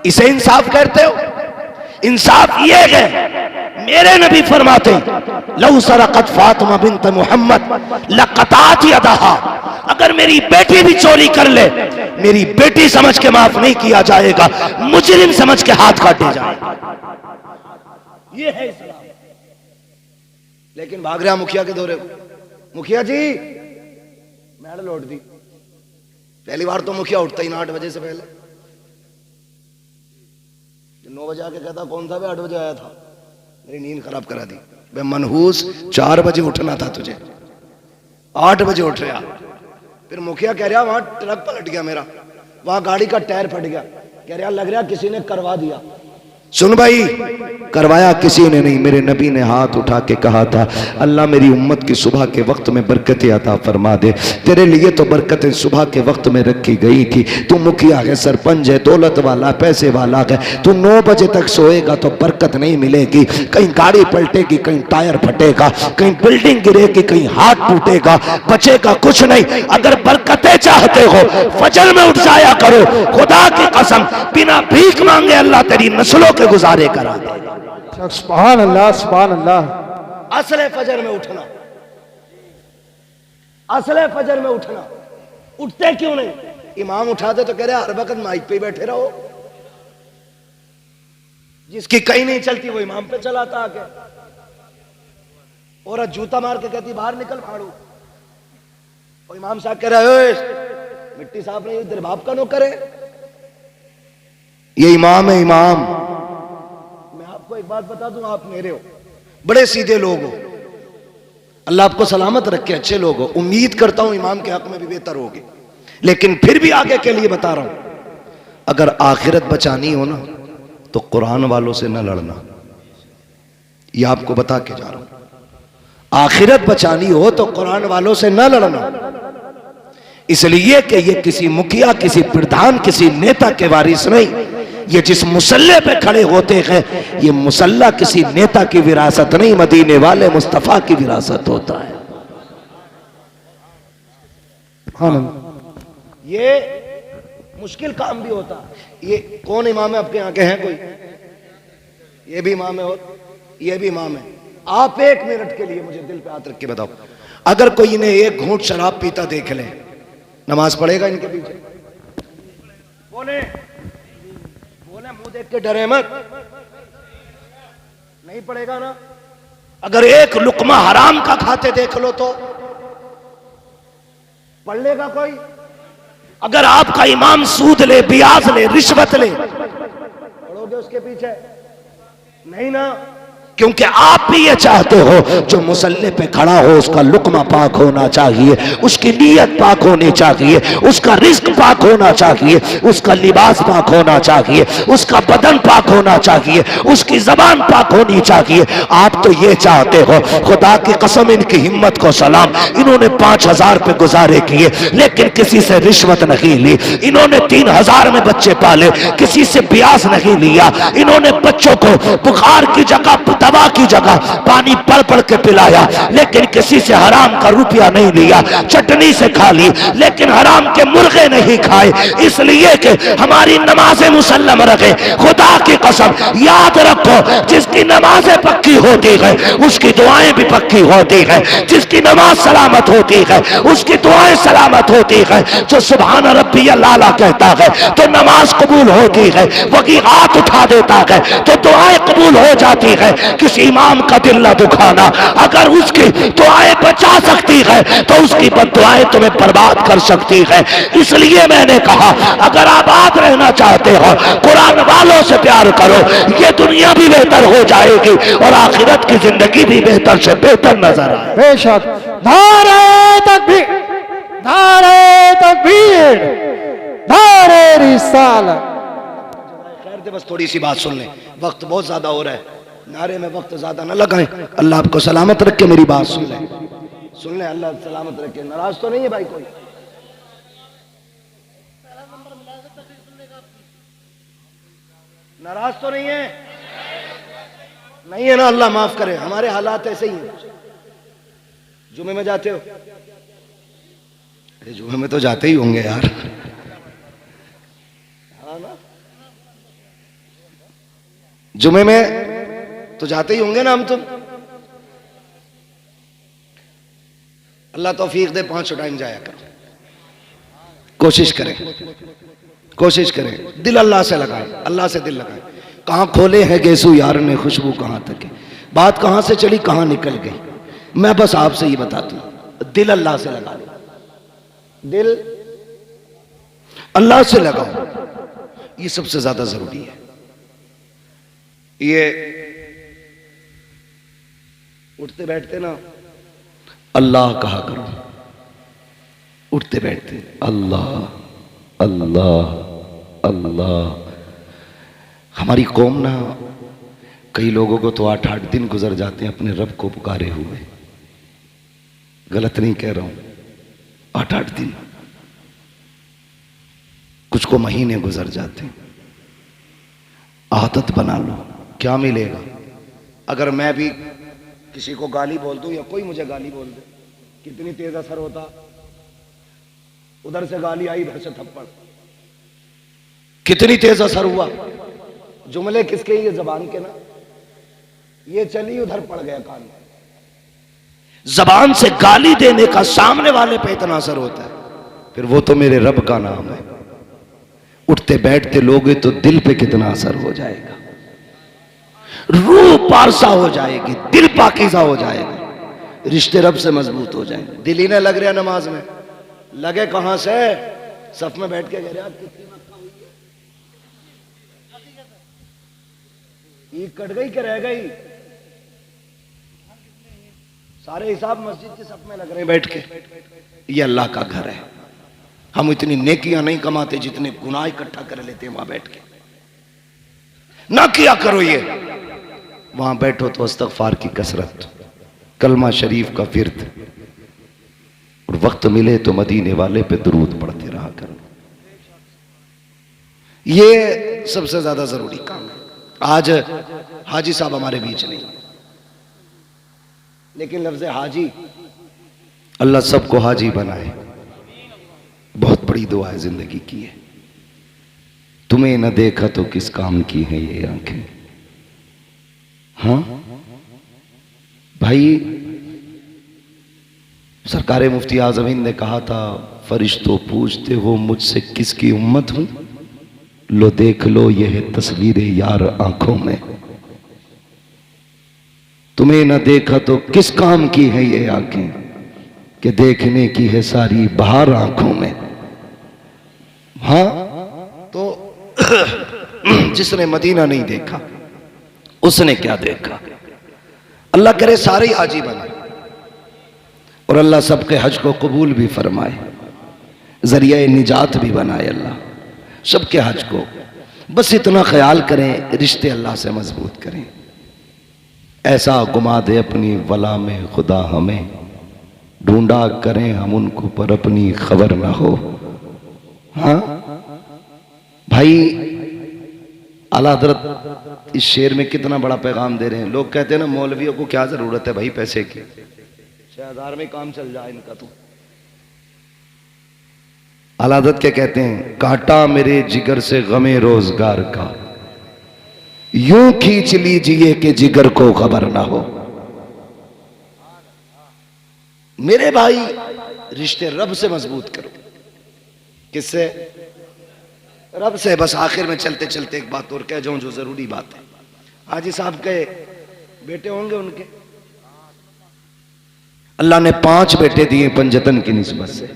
इसे इंसाफ कहते हो। इंसाफ ये है, मेरे नबी फरमाते लौ सरकत फातिमा बिन्त मोहम्मद लक़तात यदहा, अगर मेरी बेटी भी चोरी कर ले, मेरी बेटी समझ के माफ नहीं किया जाएगा, मुजरिम समझ के हाथ काटे जाएगा। ये है इस्लाम। लेकिन भाग रहा मुखिया के दौरे को, मुखिया जी मैडल लौट दी। पहली बार तो मुखिया उठता ही ना 8 बजे से पहले, 9 बजे आके कहता कौन था, 8 बजे आया था, मेरी नींद खराब करा दी। मैं मनहूस 4 बजे उठना था तुझे, 8 बजे उठ रहा। फिर मुखिया कह रहा वहां ट्रक पलट गया मेरा, वहां गाड़ी का टायर फट गया, कह रहा लग रहा किसी ने करवा दिया। सुन भाई, करवाया किसी ने नहीं, मेरे नबी ने हाथ उठा के कहा था अल्लाह मेरी उम्मत की सुबह के वक्त में बरकतें अता फरमा दे। तेरे लिए तो बरकतें सुबह के वक्त में रखी गई थी, तू मुखिया है, सरपंच है, दौलत वाला, पैसे वाला है, तू 9 बजे तक सोएगा तो बरकत नहीं मिलेगी। कहीं गाड़ी पलटेगी, कहीं टायर फटेगा, कहीं बिल्डिंग गिरेगी, कहीं हाथ टूटेगा, बचेगा कुछ नहीं। अगर बरकतें चाहते हो फजर में उठ जाया करो, खुदा की कसम बिना भीख मांगे अल्लाह तेरी नस्लों के गुजारे करा देगा। सुभान अल्लाह, सुभान अल्लाह। असले फजर में उठना, असले फजर में उठना। उठते क्यों नहीं? इमाम उठाते तो कह रहे हर वक्त माइक पे बैठे रहो। जिसकी कहीं नहीं चलती वो इमाम पे चलाता आके, औरत जूता मार के कहती बाहर निकल फाड़ू, और इमाम साहब कह रहे मिट्टी साफ नहीं, तेरे बाप का नौकर है, ये इमाम है इमाम। मैं आपको एक बात बता दूं, आप मेरे हो, बड़े सीधे लोग हो, अल्लाह आपको सलामत रखे, अच्छे लोग हो। उम्मीद करता हूं इमाम के हक में भी बेहतर होगे, लेकिन फिर भी आगे के लिए बता रहा हूं, अगर आखिरत बचानी हो ना तो कुरान वालों से न लड़ना, ये आपको बता के जा रहा हूं। आखिरत बचानी हो तो कुरान वालों से न लड़ना, इसलिए कि ये किसी मुखिया, किसी प्रधान, किसी नेता के वारिस नहीं। ये जिस मुसल्ले पे खड़े होते हैं, ये मुसल्ला किसी नेता की विरासत नहीं, मदीने वाले मुस्तफा की विरासत होता है। आनंद। ये मुश्किल काम भी होता। ये कौन इमाम है आपके यहाँ के हैं कोई? ये भी इमाम है और ये भी इमाम है। आप 1 मिनट के लिए मुझे दिल पे हाथ रख के बताओ, अगर कोई इन्हें 1 घूंट शराब पीता देख ले, नमाज पढ़ेगा इनके पीछे? बोले बोले, मुंह देख के डरे मत, नहीं पड़ेगा ना। अगर 1 लुकमा हराम का खाते देख लो तो पढ़ लेगा कोई? अगर आपका इमाम सूद ले, ब्याज ले, रिश्वत ले, पढ़ोगे उसके पीछे? नहीं ना, क्योंकि आप भी ये चाहते हो जो मुसल्ले पे खड़ा हो उसका लुकमा पाक होना चाहिए, उसकी नीयत पाक होनी चाहिए, उसका रिस्क पाक होना चाहिए, उसका लिबास पाक होना चाहिए, उसका बदन पाक होना चाहिए, उसकी जबान पाक होनी चाहिए। आप तो ये चाहते हो। खुदा की कसम, इनकी हिम्मत को सलाम, इन्होंने 5000 पे गुजारे किए लेकिन किसी से रिश्वत नहीं ली। इन्होंने 3000 में बच्चे पाले, किसी से ब्याज नहीं लिया। इन्होंने बच्चों को बुखार की जगह, दवा की जगह पानी पढ़ पढ़ के पिलाया, लेकिन किसी से हराम का रुपया नहीं लिया। चटनी से खा ली लेकिन हराम के मुर्गे नहीं खाए, इसलिए कि हमारी नमाजें मुसल्लम रखे। खुदा की कसम, याद रखो, जिसकी नमाजें पक्की होती है उसकी दुआएं भी पक्की होती है। जिसकी नमाज सलामत होती है उसकी दुआएं सलामत होती है। जो सुभान रब्बी अल्लाह कहता है तो नमाज कबूल होती है, वही हाथ उठा देता है तो दुआएं कबूल हो जाती है। किसी इमाम का दिल न दुखाना, अगर उसकी दुआएं बचा सकती है तो उसकी बद्दुआएं तुम्हें बर्बाद कर सकती है। इसलिए मैंने कहा, अगर आबाद रहना चाहते हो कुरान वालों से प्यार करो, ये दुनिया भी बेहतर हो जाएगी और आखिरत की जिंदगी भी बेहतर से बेहतर नजर आए। बेशक। नारे तकबीर, नारे तकबीर, नारे रिसालत। खैर दे, बस थोड़ी सी बात सुन ले, वक्त बहुत ज्यादा हो रहा है, नारे में वक्त ज्यादा न लगाएं। अल्लाह आपको सलामत रख के मेरी बात सुन ले, सुन ले, अल्लाह सलामत रख के। नाराज तो नहीं है भाई कोई? नाराज तो नहीं है? नहीं है ना? अल्लाह माफ करे, हमारे हालात ऐसे ही हैं। जुमे में जाते हो? अरे जुमे में तो जाते ही होंगे यार, हाँ ना? जुमे में तो जाते ही होंगे ना हम तुम। अल्लाह तौफीक दे, 5 टाइम जाया करो, कोशिश करें, कोशिश करें, दिल अल्लाह से लगाएं, अल्लाह से दिल लगाएं। कहाँ खोले हैं गेसू यार ने खुशबू कहाँ तक है, बात कहाँ से चली कहाँ निकल गई। मैं बस आपसे ये बताता हूं, दिल अल्लाह से लगा लो, दिल अल्लाह से लगाओ, ये सबसे ज्यादा जरूरी है। ये उठते बैठते ना अल्लाह कहा करो, उठते बैठते अल्लाह अल्लाह अल्लाह। हमारी कौम ना, कई लोगों को तो 8-8 दिन गुजर जाते हैं अपने रब को पुकारे हुए, गलत नहीं कह रहा हूं, 8-8 दिन, कुछ को महीने गुजर जाते हैं। आदत बना लो, क्या मिलेगा? अगर मैं भी किसी को गाली बोल दूं या कोई मुझे गाली बोल दे, कितनी तेज असर होता। उधर से गाली आई, इधर से थप्पड़, कितनी तेज असर हुआ। जुमले किसके? ये जबान के ना, ये चली उधर पड़ गया कान में। जबान से गाली देने का सामने वाले पे इतना असर होता है, फिर वो तो मेरे रब का नाम है। उठते बैठते लोगे तो दिल पे कितना असर हो जाएगा, रूह पारसा हो जाएगी, दिल पाकीज़ा हो जाएगा, रिश्ते रब से मजबूत हो जाएंगे। दिल ही ना लग रहा नमाज में, लगे कहां से? सफ में बैठ के कह रहे कितनी मक्का हुई है, ईद कट गई कि रह गई? सारे हिसाब मस्जिद के सफ में लग रहे हैं बैठ के। ये अल्लाह का घर है, हम इतनी नेकियां नहीं कमाते जितने गुनाह इकट्ठा कर लेते हैं वहां बैठ के। ना किया करो ये, वहां बैठो तो इस्तगफार की कसरत, कलमा शरीफ का फिर्द, और वक्त मिले तो मदीने वाले पे दुरूद पढ़ते रहा करो। ये सबसे ज्यादा जरूरी काम है। आज हाजी साहब हमारे बीच नहीं, लेकिन लफ्ज़ हाजी, अल्लाह सबको हाजी बनाए। बड़ी दुआ जिंदगी की है। तुम्हें न देखा तो किस काम की है ये आंखें। हाँ भाई, सरकार मुफ्ती आज़म हिंद ने कहा था, फरिश्तों पूछते हो मुझसे किसकी उम्मत हूं, लो देख लो ये है तस्वीरें यार आंखों में। तुम्हें न देखा तो किस काम की है ये आंखें, कि देखने की है सारी बहार आंखों में। हाँ तो जिसने मदीना नहीं देखा उसने क्या देखा। अल्लाह करे सारे हाजी बने और अल्लाह सबके हज को कबूल भी फरमाए, जरिया निजात भी बनाए अल्लाह सबके हज को। बस इतना ख्याल करें, रिश्ते अल्लाह से मजबूत करें। ऐसा घुमा दे अपनी वला में खुदा हमें, ढूंढा करें हम उनको पर अपनी खबर ना हो। हाँ भाई, आला हज़रत इस शेर में कितना बड़ा पैगाम दे रहे हैं। लोग कहते हैं ना मौलवियों को क्या जरूरत है भाई पैसे की, 6000 में काम चल जाए इनका। तो आला हज़रत क्या कहते हैं, काटा मेरे जिगर से गमे रोजगार का, यूं खींच लीजिए कि जिगर को खबर ना हो। मेरे भाई रिश्ते रब से मजबूत करो। किससे? रब से। बस आखिर में चलते चलते एक बात और कह जाऊं जो जरूरी बात है। हाजी साहब के बेटे होंगे, उनके अल्लाह ने 5 बेटे दिए पंजतन की निस्बत से।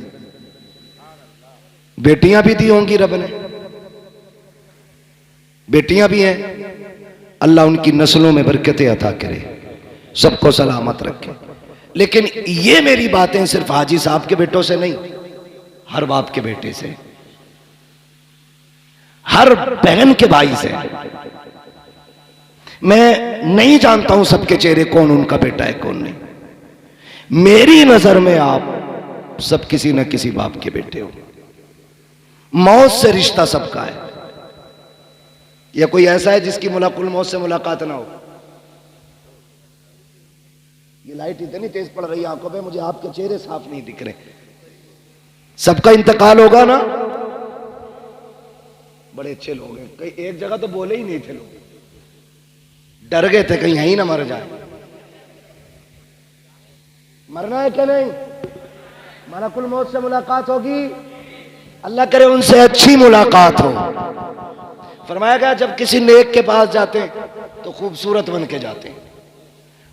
बेटियां भी दी होंगी रब ने, बेटियां भी हैं। अल्लाह उनकी नस्लों में बरकतें अता करे, सबको सलामत रखे। लेकिन ये मेरी बातें सिर्फ हाजी साहब के बेटों से नहीं, हर बाप के बेटे से, हर बहन के भाई से। मैं नहीं जानता हूं सबके चेहरे कौन उनका बेटा है कौन नहीं। मेरी नजर में आप सब किसी न किसी बाप के बेटे हो। मौत से रिश्ता सबका है। या कोई ऐसा है जिसकी मुलाकुल मौत से मुलाकात ना हो? ये लाइट इतनी तेज पड़ रही है आंखों पे, मुझे आपके चेहरे साफ नहीं दिख रहे। सबका इंतकाल होगा ना। बड़े अच्छे लोग हैं, कई एक जगह तो बोले ही नहीं थे लोग, डर गए थे कहीं यहीं ना मर जाए। मरना है क्या नहीं? मलकुल मौत से मुलाकात होगी, अल्लाह करे उनसे अच्छी मुलाकात हो। फरमाया गया जब किसी नेक के पास जाते हैं तो खूबसूरत बन के जाते हैं,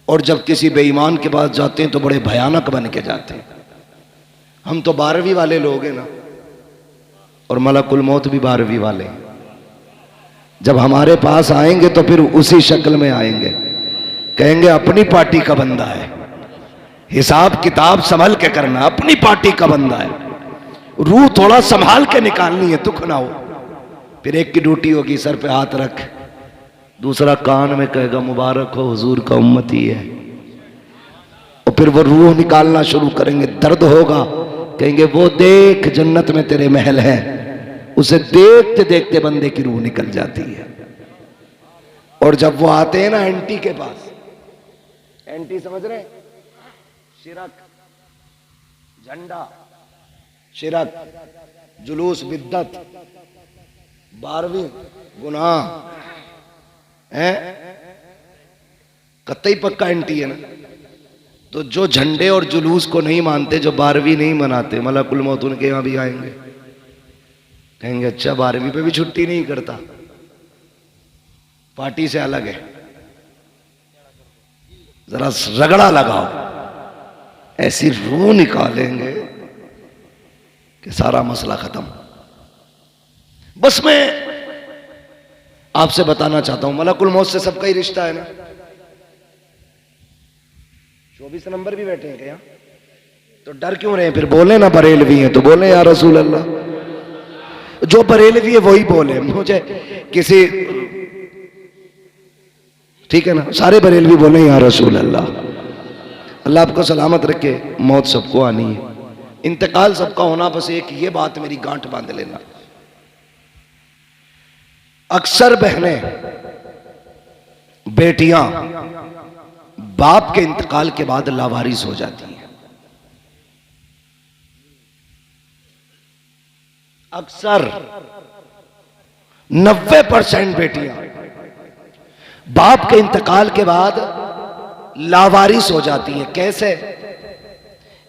और जब किसी बेईमान के पास जाते हैं तो बड़े भयानक बन के जाते हैं। हम तो 12वीं वाले लोग हैं ना, और मलकुल मौत भी 12वीं वाले हैं। जब हमारे पास आएंगे तो फिर उसी शक्ल में आएंगे, कहेंगे अपनी पार्टी का बंदा है, हिसाब किताब संभल के करना, अपनी पार्टी का बंदा है, रूह थोड़ा संभाल के निकालनी है, दुख ना हो। फिर एक की ड्यूटी होगी सर पे हाथ रख, दूसरा कान में कहेगा मुबारक हो हुजूर का उम्मती है, और फिर वो रूह निकालना शुरू करेंगे। दर्द होगा, कहेंगे वो देख जन्नत में तेरे महल है। उसे देखते देखते बंदे की रूह निकल जाती है। और जब वो आते हैं ना एंटी के पास, एंटी समझ रहे हैं? शिरक, झंडा, शिरक, जुलूस, बिद्दत, 12वीं गुनाह है, कतई पक्का एंटी है ना। तो जो झंडे और जुलूस को नहीं मानते, जो 12वीं नहीं मनाते, मलकुल मौत उनके यहां भी आएंगे, कहेंगे अच्छा 12वीं पे भी छुट्टी नहीं करता, पार्टी से अलग है, जरा रगड़ा लगाओ। ऐसी रूह निकालेंगे कि सारा मसला खत्म। बस मैं आपसे बताना चाहता हूं, मलकुल मौत से सबका ही रिश्ता है ना। 24 नंबर भी बैठे हैं क्या? तो डर क्यों रहे हैं? फिर बोले ना बरेलवी हैं तो बोले या रसूल अल्लाह। जो बरेलवी है वही बोले, मुझे किसी, ठीक है ना, सारे बरेलवी बोले या रसूल अल्लाह। अल्लाह आपको सलामत रखे। मौत सबको आनी है, इंतकाल सबका होना, बस एक ये बात मेरी गांठ बांध लेना। अक्सर बहनें, बेटियां बाप के इंतकाल के बाद लावारिस हो जाती हैं। अक्सर 90% बेटियां बाप के इंतकाल के बाद लावारिस हो जाती हैं। कैसे?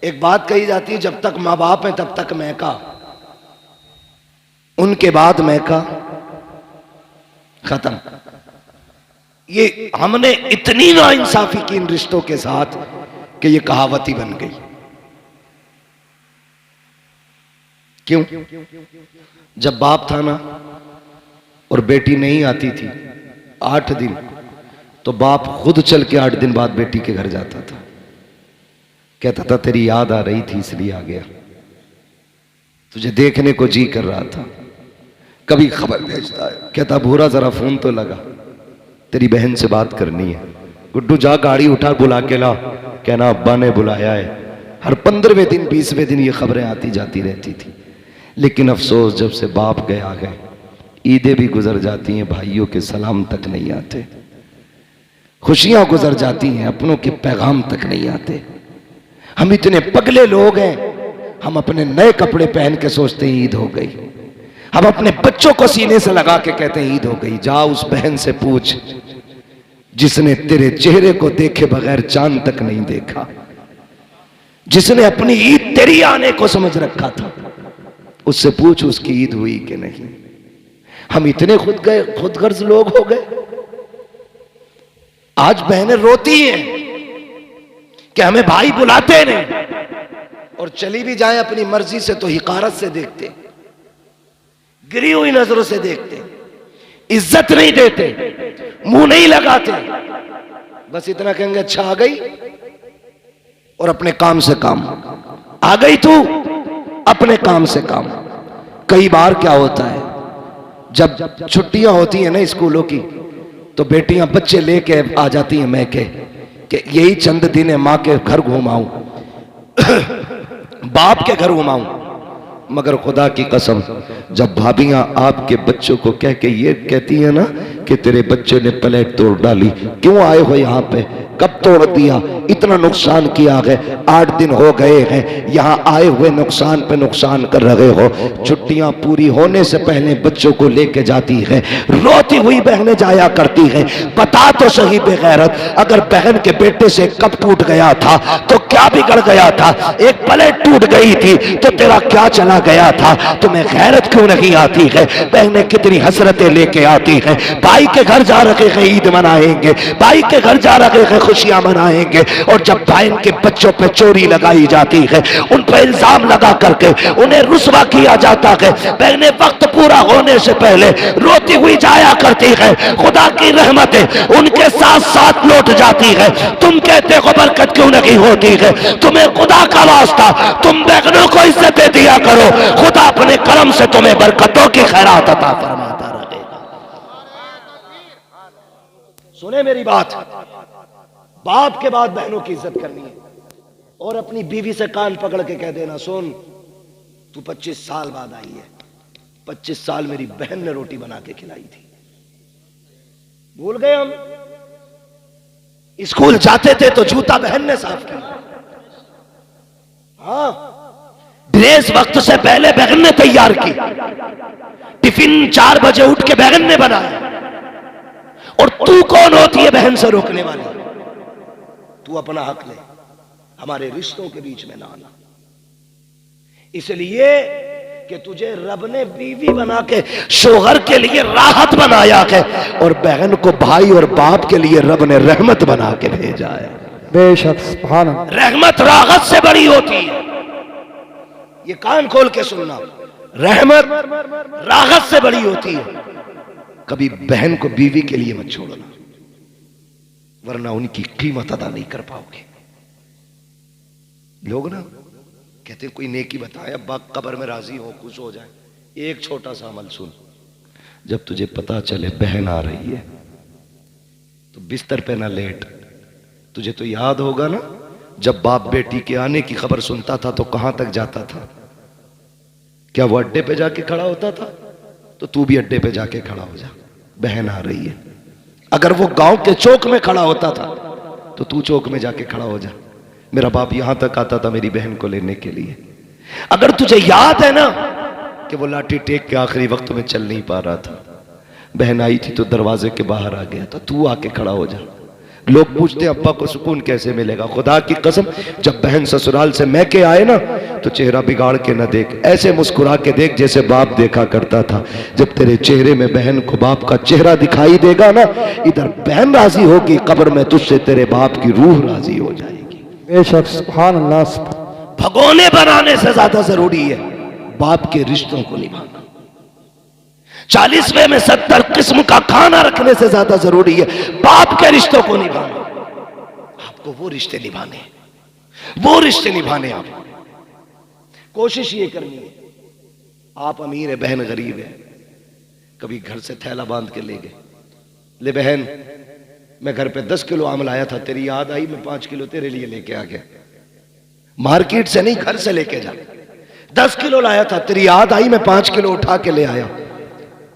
एक बात कही जाती है, जब तक मां बाप हैं तब तक मैका, उनके बाद मैका खत्म। ये हमने इतनी नाइंसाफी की इन रिश्तों के साथ कि ये कहावत ही बन गई। क्यों? जब बाप था ना और बेटी नहीं आती थी 8 दिन, तो बाप खुद चल के 8 दिन बाद बेटी के घर जाता था, कहता था तेरी याद आ रही थी इसलिए आ गया, तुझे देखने को जी कर रहा था। कभी खबर भेजता है, कहता भूरा जरा फोन तो लगा, तेरी बहन से बात करनी है। गुड्डू जा गाड़ी उठा बुला के ला, कहना अब्बा ने बुलाया है। हर 15वें दिन 20वें दिन ये खबरें आती जाती रहती थी। लेकिन अफसोस, जब से बाप गए आ गए, ईदें भी गुजर जाती हैं, भाइयों के सलाम तक नहीं आते, खुशियां गुजर जाती हैं, अपनों के पैगाम तक नहीं आते। हम इतने पगले लोग हैं, हम अपने नए कपड़े पहन के सोचते हैं ईद हो गई। हम अपने बच्चों को सीने से लगा के कहते हैं ईद हो गई। जा उस बहन से पूछ जिसने तेरे चेहरे को देखे बगैर चांद तक नहीं देखा, जिसने अपनी ईद तेरी आने को समझ रखा था, उससे पूछ उसकी ईद हुई कि नहीं। हम इतने खुद गर्ज लोग हो गए। आज बहनें रोती हैं कि हमें भाई बुलाते नहीं, और चली भी जाए अपनी मर्जी से तो हिकारत से देखते, गिरी हुई नजरों से देखते, इज्जत नहीं देते, मुंह नहीं लगाते, बस इतना कहेंगे अच्छा आ गई, और अपने काम से काम। आ गई तू, अपने काम से काम। कई बार क्या होता है, जब छुट्टियां होती हैं ना स्कूलों की, तो बेटियां बच्चे लेके आ जाती हैं मैके कि यही चंद दिन है, मां के घर घुमाऊं, बाप के घर घुमाऊं। मगर खुदा की कसम, जब भाभियां आपके बच्चों को कह के ये कहती है ना कि तेरे बच्चे ने प्लेट तोड़ डाली, क्यों आए हो यहाँ पे, कब तोड़ दिया, इतना नुकसान किया है, 8 दिन हो गए हैं, यहाँ आए हुए नुकसान पे नुकसान कर रहे हो। छुट्टियां पूरी होने से पहले बच्चों को लेके जाती है, रोती हुई बहनें जाया करती हैं। बता तो सही बेगैरत, अगर बहन के बेटे से कब टूट गया था तो क्या बिगड़ गया था? एक प्लेट टूट गई थी तो तेरा क्या चला गया था? तुम्हें गैरत क्यों नहीं आती है? बहनें कितनी हसरतें लेके आती हैं, भाई के घर जा रहे हैं ईद मनाएंगे, भाई के घर जा रहे हैं खुशियां मनाएंगे, और जब बहन के बच्चों पे चोरी लगाई जाती है, उन पर इल्जाम लगा करके उन्हें रुस्वा किया जाता है, बहनें वक्त पूरा होने से पहले रोती हुई जाया करती है। खुदा की रहमतें उनके साथ साथ लौट जाती है। तुम कहते हो बरकत क्यों नहीं होती है? तुम्हें खुदा का वास्ता, तुम बहनों को इज्जत दिया करो, खुदा अपने करम से तुम्हें बरकतों की खैरात अता फरमाता रहेगा। सुने मेरी बात, बाप के बाद बहनों की इज्जत करनी है, और अपनी बीवी से कान पकड़ के कह देना, सुन तू 25 साल बाद आई है, 25 साल मेरी बहन ने रोटी बना के खिलाई थी। भूल गए हम? स्कूल जाते थे तो जूता बहन ने साफ किया, हाँ, ड्रेस वक्त से पहले बहन ने तैयार की, टिफिन 4 बजे उठ के बहन ने बनाया। और तू कौन होती है बहन से रोकने वाली? तू अपना हक ले, हमारे रिश्तों के बीच में ना आना। इसलिए कि तुझे रब ने बीवी बना के शोहर के लिए राहत बनाया है, और बहन को भाई और बाप के लिए रब ने रहमत बना के भेजा है। बेशक, सुभान अल्लाह। रहमत राहत से बड़ी होती है, ये कान खोल के सुनना, रहमत राहत से बड़ी होती है। कभी बहन को बीवी के लिए मत छोड़ना, वरना उनकी कीमत अदा नहीं कर पाओगे। लोग ना कहते कोई नेकी बताए, अब्बा कब्र में राजी हो, खुश हो जाए। एक छोटा सा अमल सुन, जब तुझे पता चले बहन आ रही है तो बिस्तर पे ना लेट। तुझे तो याद होगा ना, जब बाप बेटी के आने की खबर सुनता था तो कहां तक जाता था? क्या वो अड्डे पे जाके खड़ा होता था? तो तू भी अड्डे पे जाके खड़ा हो जा, बहन आ रही है। अगर वो गांव के चौक में खड़ा होता था तो तू चौक में जाके खड़ा हो जा, मेरा बाप यहां तक आता था मेरी बहन को लेने के लिए। अगर तुझे याद है ना कि वो लाठी टेक के आखिरी वक्त में चल नहीं पा रहा था। बहन आई थी तो दरवाजे के बाहर आ गया था, तू आके खड़ा हो जा। लोग पूछते अब्बा को सुकून कैसे मिलेगा? खुदा की कसम, जब बहन ससुराल से मैं के आए ना तो चेहरा बिगाड़ के ना देख, ऐसे मुस्कुरा के देख जैसे बाप देखा करता था। जब तेरे चेहरे में बहन को बाप का चेहरा दिखाई देगा ना, इधर बहन राजी होगी, कब्र में तुझसे तेरे बाप की रूह राजी हो जाएगी। बेशक, सुभान अल्लाह। भगोने बनाने से ज्यादा जरूरी है बाप के रिश्तों को निभाना। 40वें में 70 किस्म का खाना रखने से ज्यादा जरूरी है बाप के रिश्तों को निभाना। आपको वो रिश्ते निभाने, वो रिश्ते निभाने। आप कोशिश ये करनी है, आप अमीर है, बहन गरीब है, कभी घर से थैला बांध के ले गए, ले बहन मैं घर पे 10 किलो आम लाया था, तेरी याद आई, मैं 5 किलो तेरे लिए लेके आ गया। मार्केट से नहीं, घर से लेके जा। 10 किलो लाया था, तेरी याद आई, मैं 5 किलो उठा के ले आया।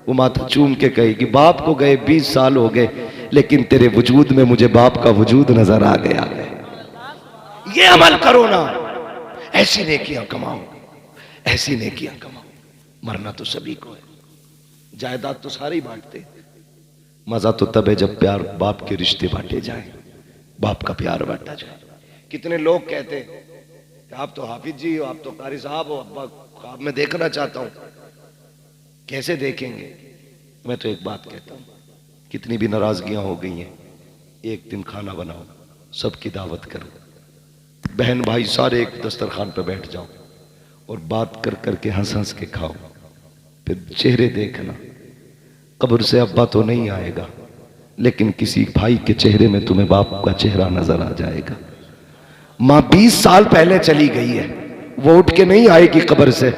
वो माथा चूम के कहेगी बाप को गए 20 साल हो गए, लेकिन तेरे वजूद में मुझे बाप का वजूद नजर आ गया। ये अमल करो ना, ऐसी नेकियां कमाओ, ऐसी नेकियां कमाओ। मरना तो सभी को है, जायदाद तो सारे ही बांटते, मजा तो तब है जब प्यार बाप के रिश्ते बांटे जाए, बाप का प्यार बांटा जाए। कितने लोग कहते हैं आप तो हाफिज जी हो, आप तो कारी साहब हो, अब्बा ख्वाब में देखना चाहता हूं। कैसे देखेंगे? मैं तो एक बात कहता हूं, कितनी भी नाराजगियां हो गई हैं, एक दिन खाना बनाओ, सबकी दावत करो, बहन भाई सारे एक दस्तरखान पर बैठ जाओ और बात कर करके हंस हंस के खाओ। फिर चेहरे देखना, कब्र से अब्बा तो नहीं आएगा, लेकिन किसी भाई के चेहरे में तुम्हें बाप का चेहरा नजर आ जाएगा। माँ 20 साल पहले चली गई है, वो उठ के नहीं आएगी कब्र से,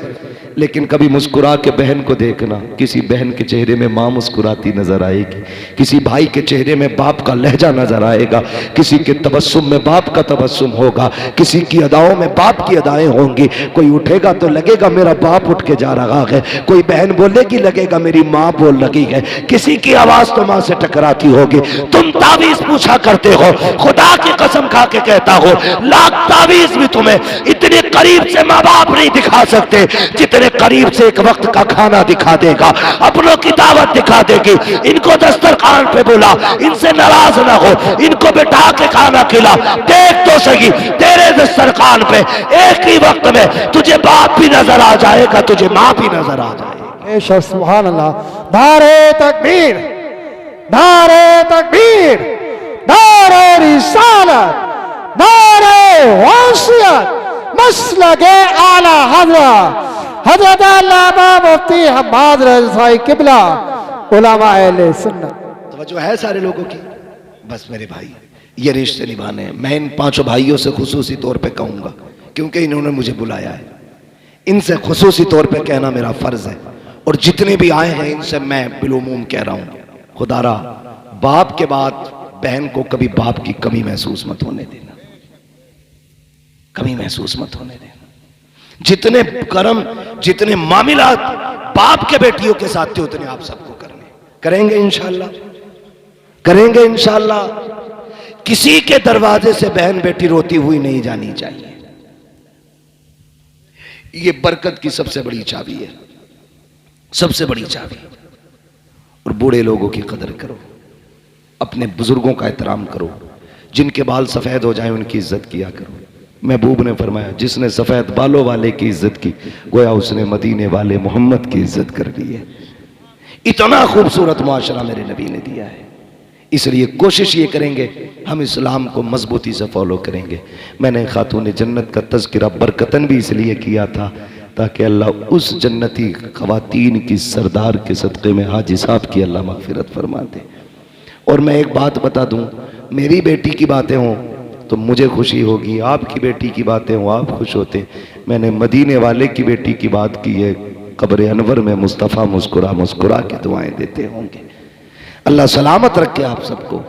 लेकिन कभी मुस्कुरा के बहन को देखना, किसी बहन के चेहरे में माँ मुस्कुराती नजर आएगी, किसी भाई के चेहरे में बाप का लहजा नजर आएगा, किसी के तबस्सुम में बाप का तबस्सुम होगा, किसी की अदाओं में बाप की अदाएं होंगी। कोई उठेगा तो लगेगा मेरा बाप उठ के जा रहा है, कोई बहन बोलेगी लगेगा मेरी माँ बोल रही है, किसी की आवाज तो माँ से टकराती होगी। तुम तावीज पूछा करते हो, खुदा की कसम खा के कहता हो, लाख तावीज भी तुम्हें इतने करीब से माँ बाप नहीं दिखा सकते जितने करीब से एक वक्त का खाना दिखा देगा, अपनों की दावत दिखा देगी। इनको दस्तरखान पे बुला, इनसे नाराज ना हो, इनको बिठा के खाना खिला। देख तो सही, तेरे दस्तरखान पे एक ही वक्त में तुझे बाप भी नजर आ जाएगा, तुझे माँ भी नजर आ जाएगी। सुभान अल्लाह। नारे तकबीर, नारे तकबीर, नारे रिसालत, नारे वसीयत, मसलके आला हज़रत हज़रत अल्लामा मुफ्ती हम्माद रज़ाई किबला उलमा अहले सुन्नत। तो जो है सारे लोगों की, बस मेरे भाई ये रिश्ते निभाने हैं। मैं इन 5 भाइयों से खुसूसी तौर पे कहूंगा, क्योंकि इन्होंने मुझे बुलाया है, इनसे खुसूसी तौर पे कहना मेरा फर्ज है। और जितने भी आए हैं इनसे मैं बिलुमूम कह रहा हूं, खुदारा बाप के बाद बहन को कभी बाप की कमी महसूस मत होने देना, कमी महसूस मत होने देना। जितने कर्म, जितने मामलात बाप के बेटियों के साथ थे, उतने आप सबको करने, करेंगे इंशाअल्लाह, करेंगे इंशाअल्लाह। किसी के दरवाजे से बहन बेटी रोती हुई नहीं जानी चाहिए। ये बरकत की सबसे बड़ी चाबी है, सबसे बड़ी चाबी। और बूढ़े लोगों की कदर करो, अपने बुजुर्गों का एहतराम करो, जिनके बाल सफेद हो जाए उनकी इज्जत किया करो। महबूब ने फरमाया, जिसने सफेद बालों वाले की इज्जत की, गोया उसने मदीने वाले मोहम्मद की इज्जत कर दी है। इतना खूबसूरत मुआशरा मेरे नबी ने दिया है। इसलिए कोशिश ये करेंगे हम इस्लाम को मजबूती से फॉलो करेंगे। मैंने खातून जन्नत का तज़किरा बरकतन भी इसलिए किया था ताकि अल्लाह उस जन्नती ख़वातीन की सरदार के सदक़े में हाजी साहब की अल्लाह मग़फ़िरत फरमा दे। और मैं एक बात बता दूं, मेरी बेटी की बातें हों तो मुझे खुशी होगी, आपकी बेटी की बातें हों आप खुश होते। मैंने मदीने वाले की बेटी की बात की है, कब्र अनवर में मुस्तफ़ा मुस्कुरा मुस्कुरा के दुआएं देते होंगे। अल्लाह सलामत रखे आप सबको।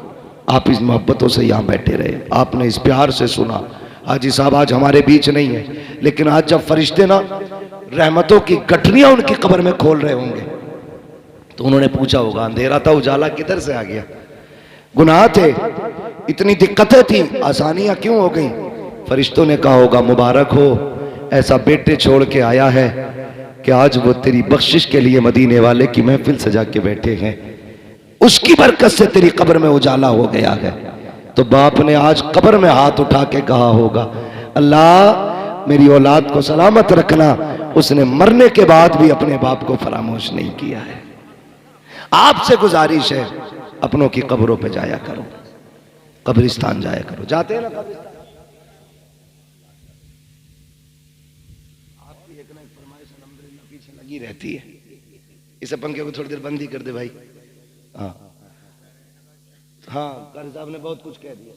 आप इस मोहब्बतों से यहाँ बैठे रहे, आपने इस प्यार से सुना। हाजी साहब आज हमारे बीच नहीं है, लेकिन आज जब फरिश्ते ना रहमतों की गठरियां उनकी कब्र में खोल रहे होंगे तो उन्होंने पूछा होगा, अंधेरा था उजाला किधर से आ गया, गुनाह थे, इतनी दिक्कतें थी, आसानियां क्यों हो गई। फरिश्तों ने कहा होगा, मुबारक हो, ऐसा बेटे छोड़ के आया है कि आज वो तेरी बख्शिश के लिए मदीने वाले की महफिल सजा के बैठे हैं, उसकी बरकत से तेरी कब्र में उजाला हो गया है। तो बाप ने आज कब्र में हाथ उठा के कहा होगा, अल्लाह मेरी औलाद को सलामत रखना। उसने मरने के बाद भी अपने बाप को फरामोश नहीं किया है। आपसे गुजारिश है, अपनों की कब्रों पे जाया करो, कब्रिस्तान जाया करो। जाते हैं ना कब्रिस्तान? आपकी एक ना एक फरमाइश अल्हम्दुलिल्लाह पीछे लगी रहती है। इसे पंखे को थोड़ी देर बंद ही कर दे भाई। हाँ हाँ, कारी साहब ने बहुत कुछ कह दिया।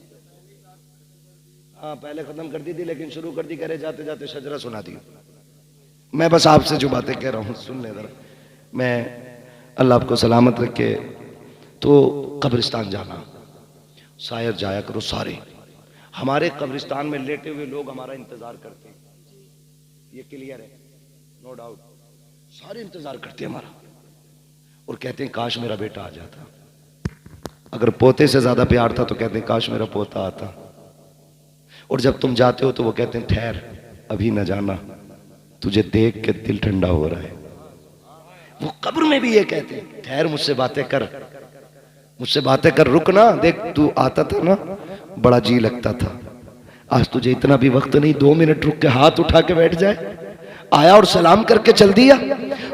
हाँ, पहले खत्म कर दी थी लेकिन शुरू कर दी, कह रहे जाते जाते शजरा सुना दी। मैं बस आपसे जो बातें कह रहा हूँ सुन ले जरा। मैं अल्लाह आपको सलामत रखे। तो कब्रिस्तान जाना, शायर जाया करो सारे। हमारे कब्रिस्तान में लेटे हुए लोग हमारा इंतजार करते हैं, ये क्लियर है, नो डाउट। सारे इंतजार करते हैं हमारा और कहते हैं काश मेरा बेटा आ जाता। अगर पोते से ज्यादा प्यार था तो कहते हैं काश मेरा पोता आता। और जब तुम जाते हो तो वो कहते हैं ठहर, अभी न जाना, तुझे देख के दिल ठंडा हो रहा है। वो कब्र में भी ये कहते हैं ठहर, मुझसे बातें कर, मुझसे बातें कर, रुक ना, देख तू आता था ना बड़ा जी लगता था, आज तुझे इतना भी वक्त नहीं, 2 मिनट रुक के हाथ उठा के बैठ जाए। आया और सलाम करके चल दिया।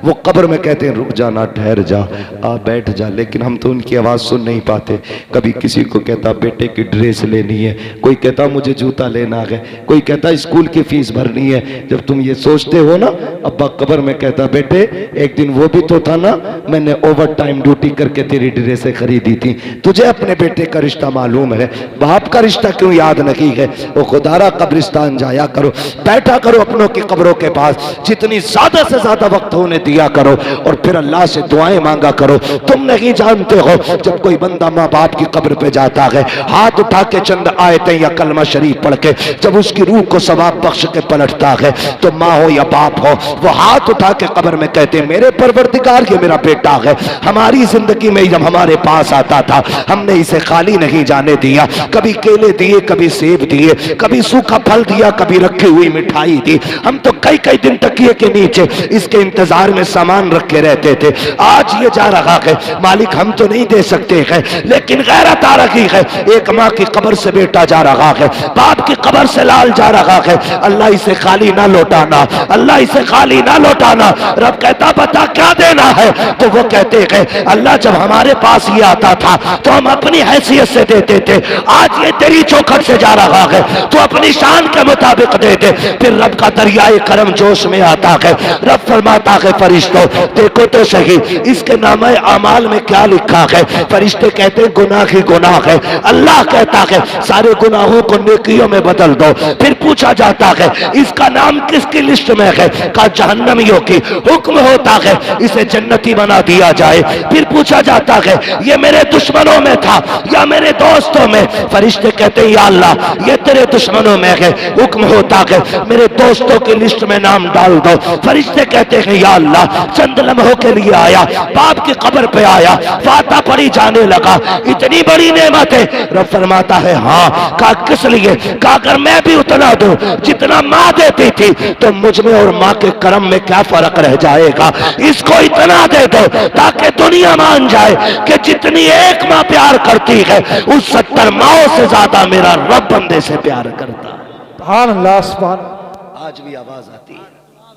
वो कब्र में कहते हैं रुक जाना, ठहर जा, आ बैठ जा। लेकिन हम तो उनकी आवाज सुन नहीं पाते। कभी किसी को कहता बेटे की ड्रेस लेनी है, कोई कहता मुझे जूता लेना है, कोई कहता स्कूल की फीस भरनी है। जब तुम ये सोचते हो ना, अब्बा कब्र में कहता बेटे एक दिन वो भी तो था ना, मैंने ओवर टाइम ड्यूटी करके तेरी ड्रेसें खरीदी थी। तुझे अपने बेटे का रिश्ता मालूम है, बाप का रिश्ता क्यों याद नहीं है? वो खुदारा कब्रिस्तान जाया करो, बैठा करो अपनों की कब्रों के पास, जितनी ज्यादा से ज्यादा वक्त होने दिया करो और फिर अल्लाह से दुआएं मांगा करो। तुम नहीं जानते हो जब कोई बंदा माँ बाप की कब्र पे जाता है, हाथ उठा के चंद आयतें या कलमा शरीफ पढ़ के जब उसकी रूह को सवाब बख्श के पलटता है, तो माँ हो या बाप हो, वो हाथ उठा के कब्र में कहते हैं मेरे परवरदिगार ये मेरा बेटा है, हमारी जिंदगी में जब हमारे पास आता था हमने इसे खाली नहीं जाने दिया, कभी केले दिए, कभी सेब दिए, कभी सूखा फल दिया, कभी रखी हुई मिठाई दी। हम तो कई कई दिन तकिए के नीचे इसके इंतजार में सामान रखे रहते थे। आज ये जा रहा है, मालिक हम तो नहीं दे सकते हैं, लेकिन गैरत आ रही है। एक माँ की कब्र से बेटा जा रहा है, बाप की कब्र से लाल जा रहा है। अल्लाह इसे खाली ना लौटाना, अल्लाह इसे खाली ना लौटाना। रब कहता बता क्या देना है? तो वो कहते हैं अल्लाह जब हमारे पास ये आता था तो हम अपनी हैसियत से देते थे, आज ये तेरी चौखट से जा रहा है तो अपनी शान के मुताबिक दे दे। फिर रब का दरियाए करम जोश में आता है। रब फरमाता है फरिश्तों देखो तो सही इसके नामे अमाल में क्या लिखा है। फरिश्ते कहते हैं गुनाह ही गुनाह है। अल्लाह कहता है सारे गुनाहों को नेकियों में बदल दो। फिर पूछा जाता है इसका नाम किसकी लिस्ट में है? का जहन्नमियों की। हुक्म होता है इसे जन्नती बना दिया जाए। फिर पूछा जाता है ये मेरे दुश्मनों में था या मेरे दोस्तों में? फरिश्ते कहते हैं या अल्लाह ये तेरे दुश्मनों में है। हुक्म होता है मेरे दोस्तों की लिस्ट में नाम डाल दो। फरिश्ते कहते हैं या अल्लाह चंद लम्हों के लिए आया, बाप की कब्र पे आया, फाता पड़ी जाने लगा, इतनी बड़ी नेमत है। रब फरमाता है हाँ। कहा किस लिए? कहा अगर मैं भी उतना दूं जितना माँ देती थी तो मुझ में और माँ के कर्म में क्या फर्क रह जाएगा? इसको इतना दे दो ताकि दुनिया मान जाए कि जितनी एक माँ प्यार करती है उस 70 माओं से ज्यादा मेरा रब बंदे से प्यार करता है। सुभान अल्लाह, सुभान अल्लाह। आज भी आवाज आती है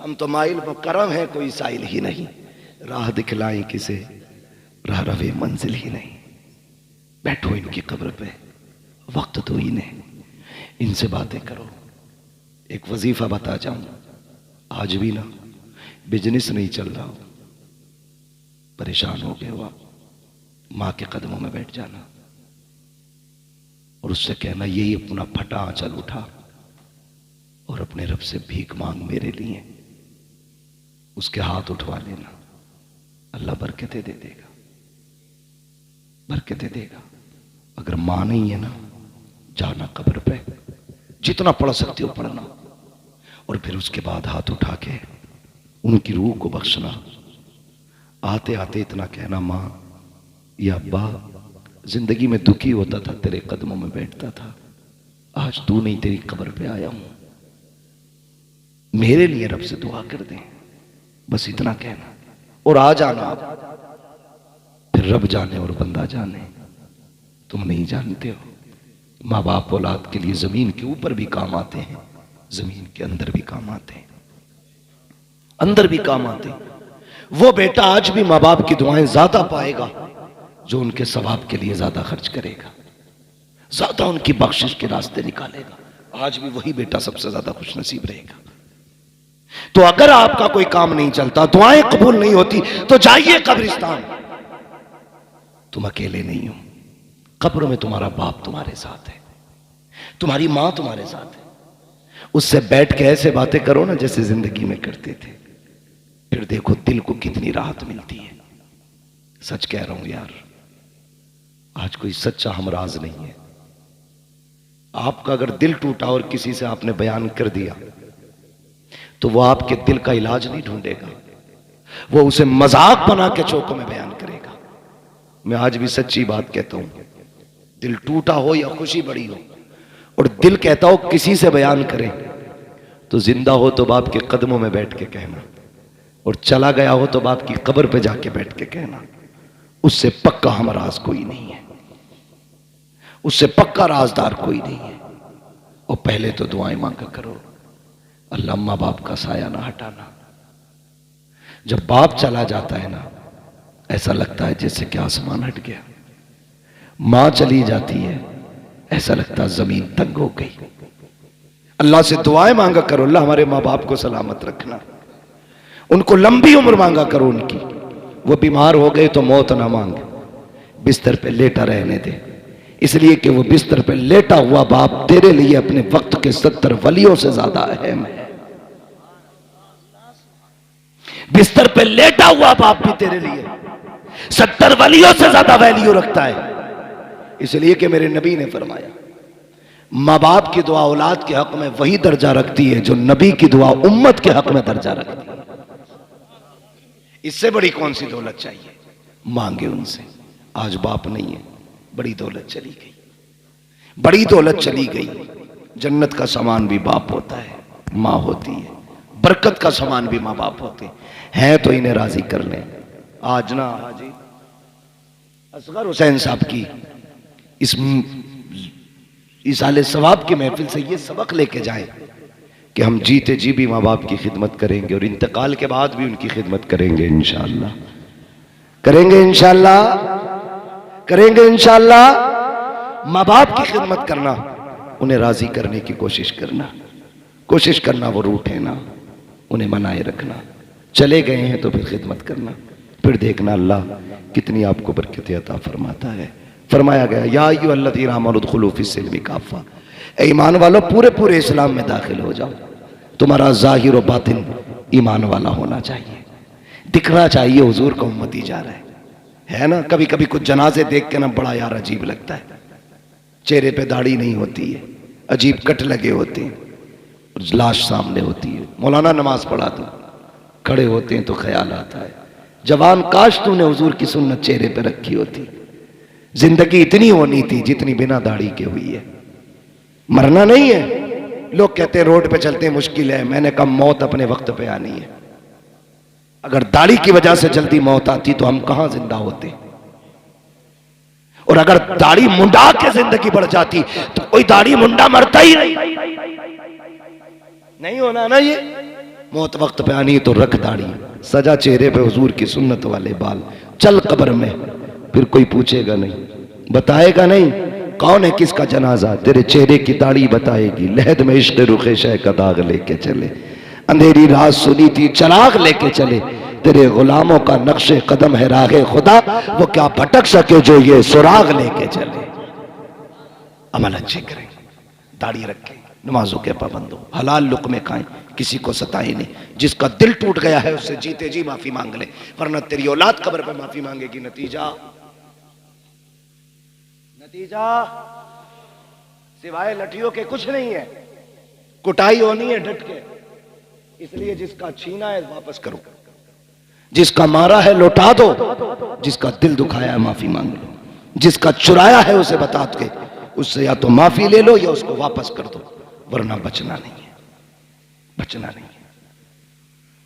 हम तो माइल मुकर्रम है, कोई साइल ही नहीं, राह दिखलाएं किसे राह रवे मंजिल ही नहीं। बैठो इनकी कब्र पे, वक्त दो इन्हें, इनसे बातें करो। एक वजीफा बता जाऊं, आज भी ना बिजनेस नहीं चल रहा हो, परेशान हो गए हो, माँ के कदमों में बैठ जाना और उससे कहना यही अपना फटा आंचल उठा और अपने रब से भीख मांग मेरे लिए। उसके हाथ उठवा लेना, अल्लाह बरकतें दे देगा, बरकतें देगा। अगर मां नहीं है ना, जाना कब्र पे, जितना पढ़ सकते हो पढ़ना और फिर उसके बाद हाथ उठा के उनकी रूह को बख्शना। आते आते इतना कहना मां या अब्बा जिंदगी में दुखी होता था, तेरे कदमों में बैठता था, आज तू नहीं तेरी कब्र पे आया हूं, मेरे लिए रब से दुआ कर दे। बस इतना कहना और आ जाना आप। फिर रब जाने और बंदा जाने, तुम नहीं जानते हो। माँ बाप औलाद के लिए जमीन के ऊपर भी काम आते हैं, जमीन के अंदर भी काम आते हैं, अंदर भी काम आते हैं। वो बेटा आज भी माँ बाप की दुआएं ज्यादा पाएगा जो उनके सवाब के लिए ज्यादा खर्च करेगा, ज्यादा उनकी बख्शिश के रास्ते निकालेगा। आज भी वही बेटा सबसे ज्यादा खुश नसीब रहेगा। तो अगर आपका कोई काम नहीं चलता, दुआएं कबूल नहीं होती, तो जाइए कब्रिस्तान। तुम अकेले नहीं हो, कब्र में तुम्हारा बाप तुम्हारे साथ है, तुम्हारी मां तुम्हारे साथ है। उससे बैठ के ऐसे बातें करो ना जैसे जिंदगी में करते थे, फिर देखो दिल को कितनी राहत मिलती है। सच कह रहा हूं यार, आज कोई सच्चा हमराज नहीं है। आपका अगर दिल टूटा और किसी से आपने बयान कर दिया तो वो आपके दिल का इलाज नहीं ढूंढेगा, वो उसे मजाक बना के चौकों में बयान करेगा। मैं आज भी सच्ची बात कहता हूं, दिल टूटा हो या खुशी बड़ी हो और दिल कहता हो किसी से बयान करें, तो जिंदा हो तो बाप के कदमों में बैठ के कहना, और चला गया हो तो बाप की कब्र पे जाके बैठ के कहना। उससे पक्का हमराज कोई नहीं है, उससे पक्का राजदार कोई नहीं है। और पहले तो दुआएं मांगा करो, अल्लाह माँ बाप का साया ना हटाना। जब बाप चला जाता है ना, ऐसा लगता है जैसे कि आसमान हट गया। मां चली जाती है, ऐसा लगता है जमीन तंग हो गई। अल्लाह से दुआएं मांगा करो, अल्लाह हमारे माँ बाप को सलामत रखना, उनको लंबी उम्र मांगा करो उनकी। वो बीमार हो गए तो मौत ना मांग, बिस्तर पे लेटा रहने दे, इसलिए कि वो बिस्तर पे लेटा हुआ बाप तेरे लिए अपने वक्त के 70 वलियों से ज्यादा अहम है। बिस्तर पे लेटा हुआ बाप भी तेरे लिए 70 वलियों से ज्यादा वैल्यू रखता है। इसलिए कि मेरे नबी ने फरमाया, माँ बाप की दुआ औलाद के हक में वही दर्जा रखती है जो नबी की दुआ उम्मत के हक में दर्जा रखती है। इससे बड़ी कौन सी दौलत चाहिए? मांगे उनसे। आज बाप नहीं है, बड़ी दौलत चली गई, बड़ी दौलत चली गई। जन्नत का सामान भी बाप होता है, माँ होती है। बरकत का सामान भी माँ बाप होते हैं, तो इन्हें राजी कर लें। आज ना हाजी असगर हुसैन साहब की इस आले सवाब की महफिल से ये सबक लेके जाएं कि हम जीते जी भी माँ बाप की खिदमत करेंगे और इंतकाल के बाद भी उनकी खिदमत करेंगे इंशाअल्लाह, करेंगे इंशाअल्लाह, करेंगे इंशाअल्लाह। माँ बाप की खिदमत करना, उन्हें राजी करने की कोशिश करना, वो रूठे ना, उन्हें मनाए रखना। चले गए हैं तो फिर खिदमत करना, फिर देखना अल्लाह कितनी आपको बरकत अता फरमाता है। फरमाया गया, या अय्युहल्लज़ीना आमनू उदखुलू फ़िस्सिल्मि काफ़ा, ए ईमान वालों पूरे पूरे इस्लाम में दाखिल हो जाओ। तुम्हारा ज़ाहिर और बातिन ईमान वाला होना चाहिए, दिखना चाहिए हुजूर का उम्मती जा रहा है ना। कभी कभी कुछ जनाजे देख के ना बड़ा यार अजीब लगता है, चेहरे पे दाढ़ी नहीं होती है, अजीब कट लगे होते हैं, लाश सामने होती है। मौलाना नमाज पढ़ा दो, खड़े होते हैं तो ख्याल आता है, जवान काश तूने हुजूर की सुन्नत चेहरे पे रखी होती। जिंदगी इतनी होनी थी जितनी बिना दाढ़ी के हुई है। मरना नहीं है। लोग कहते हैं रोड पे चलते हैं मुश्किल है, मैंने कहा मौत अपने वक्त पे आनी है। अगर दाढ़ी की वजह से जल्दी मौत आती तो हम कहां जिंदा होते, और अगर दाढ़ी मुंडा के जिंदगी बढ़ जाती तो कोई दाढ़ी मुंडा मरता ही नहीं होना ना। ये मौत वक्त पे आनी तो रख दाढ़ी, सजा चेहरे पे हुजूर की सुन्नत वाले बाल, चल कब्र में, फिर कोई पूछेगा नहीं, बताएगा नहीं कौन है किसका जनाजा, तेरे चेहरे की दाढ़ी बताएगी। लहद में इश्क रुखे शह का दाग लेके चले, अंधेरी रात सुनी थी चराग लेके चले, तेरे गुलामों का नक्शे कदम है राहे खुदा, वो क्या भटक सके जो ये सुराग लेके चले। अमल अच्छे करें, दाढ़ी रखें, नमाजों के पाबंद हो, हलाल लुक़मे खाएं, किसी को सताए नहीं। जिसका दिल टूट गया है उससे जीते जी माफी मांग ले, वरना तेरी औलाद कब्र पे माफी मांगेगी। नतीजा सिवाय लठियों के कुछ नहीं है, कुटाई होनी है डट के। इसलिए जिसका छीना है वापस करो, जिसका मारा है लौटा दो, जिसका दिल दुखाया है माफी मांग लो, जिसका चुराया है उसे बता के उससे या तो माफी ले लो या उसको वापस कर दो, वरना बचना नहीं है, बचना नहीं है।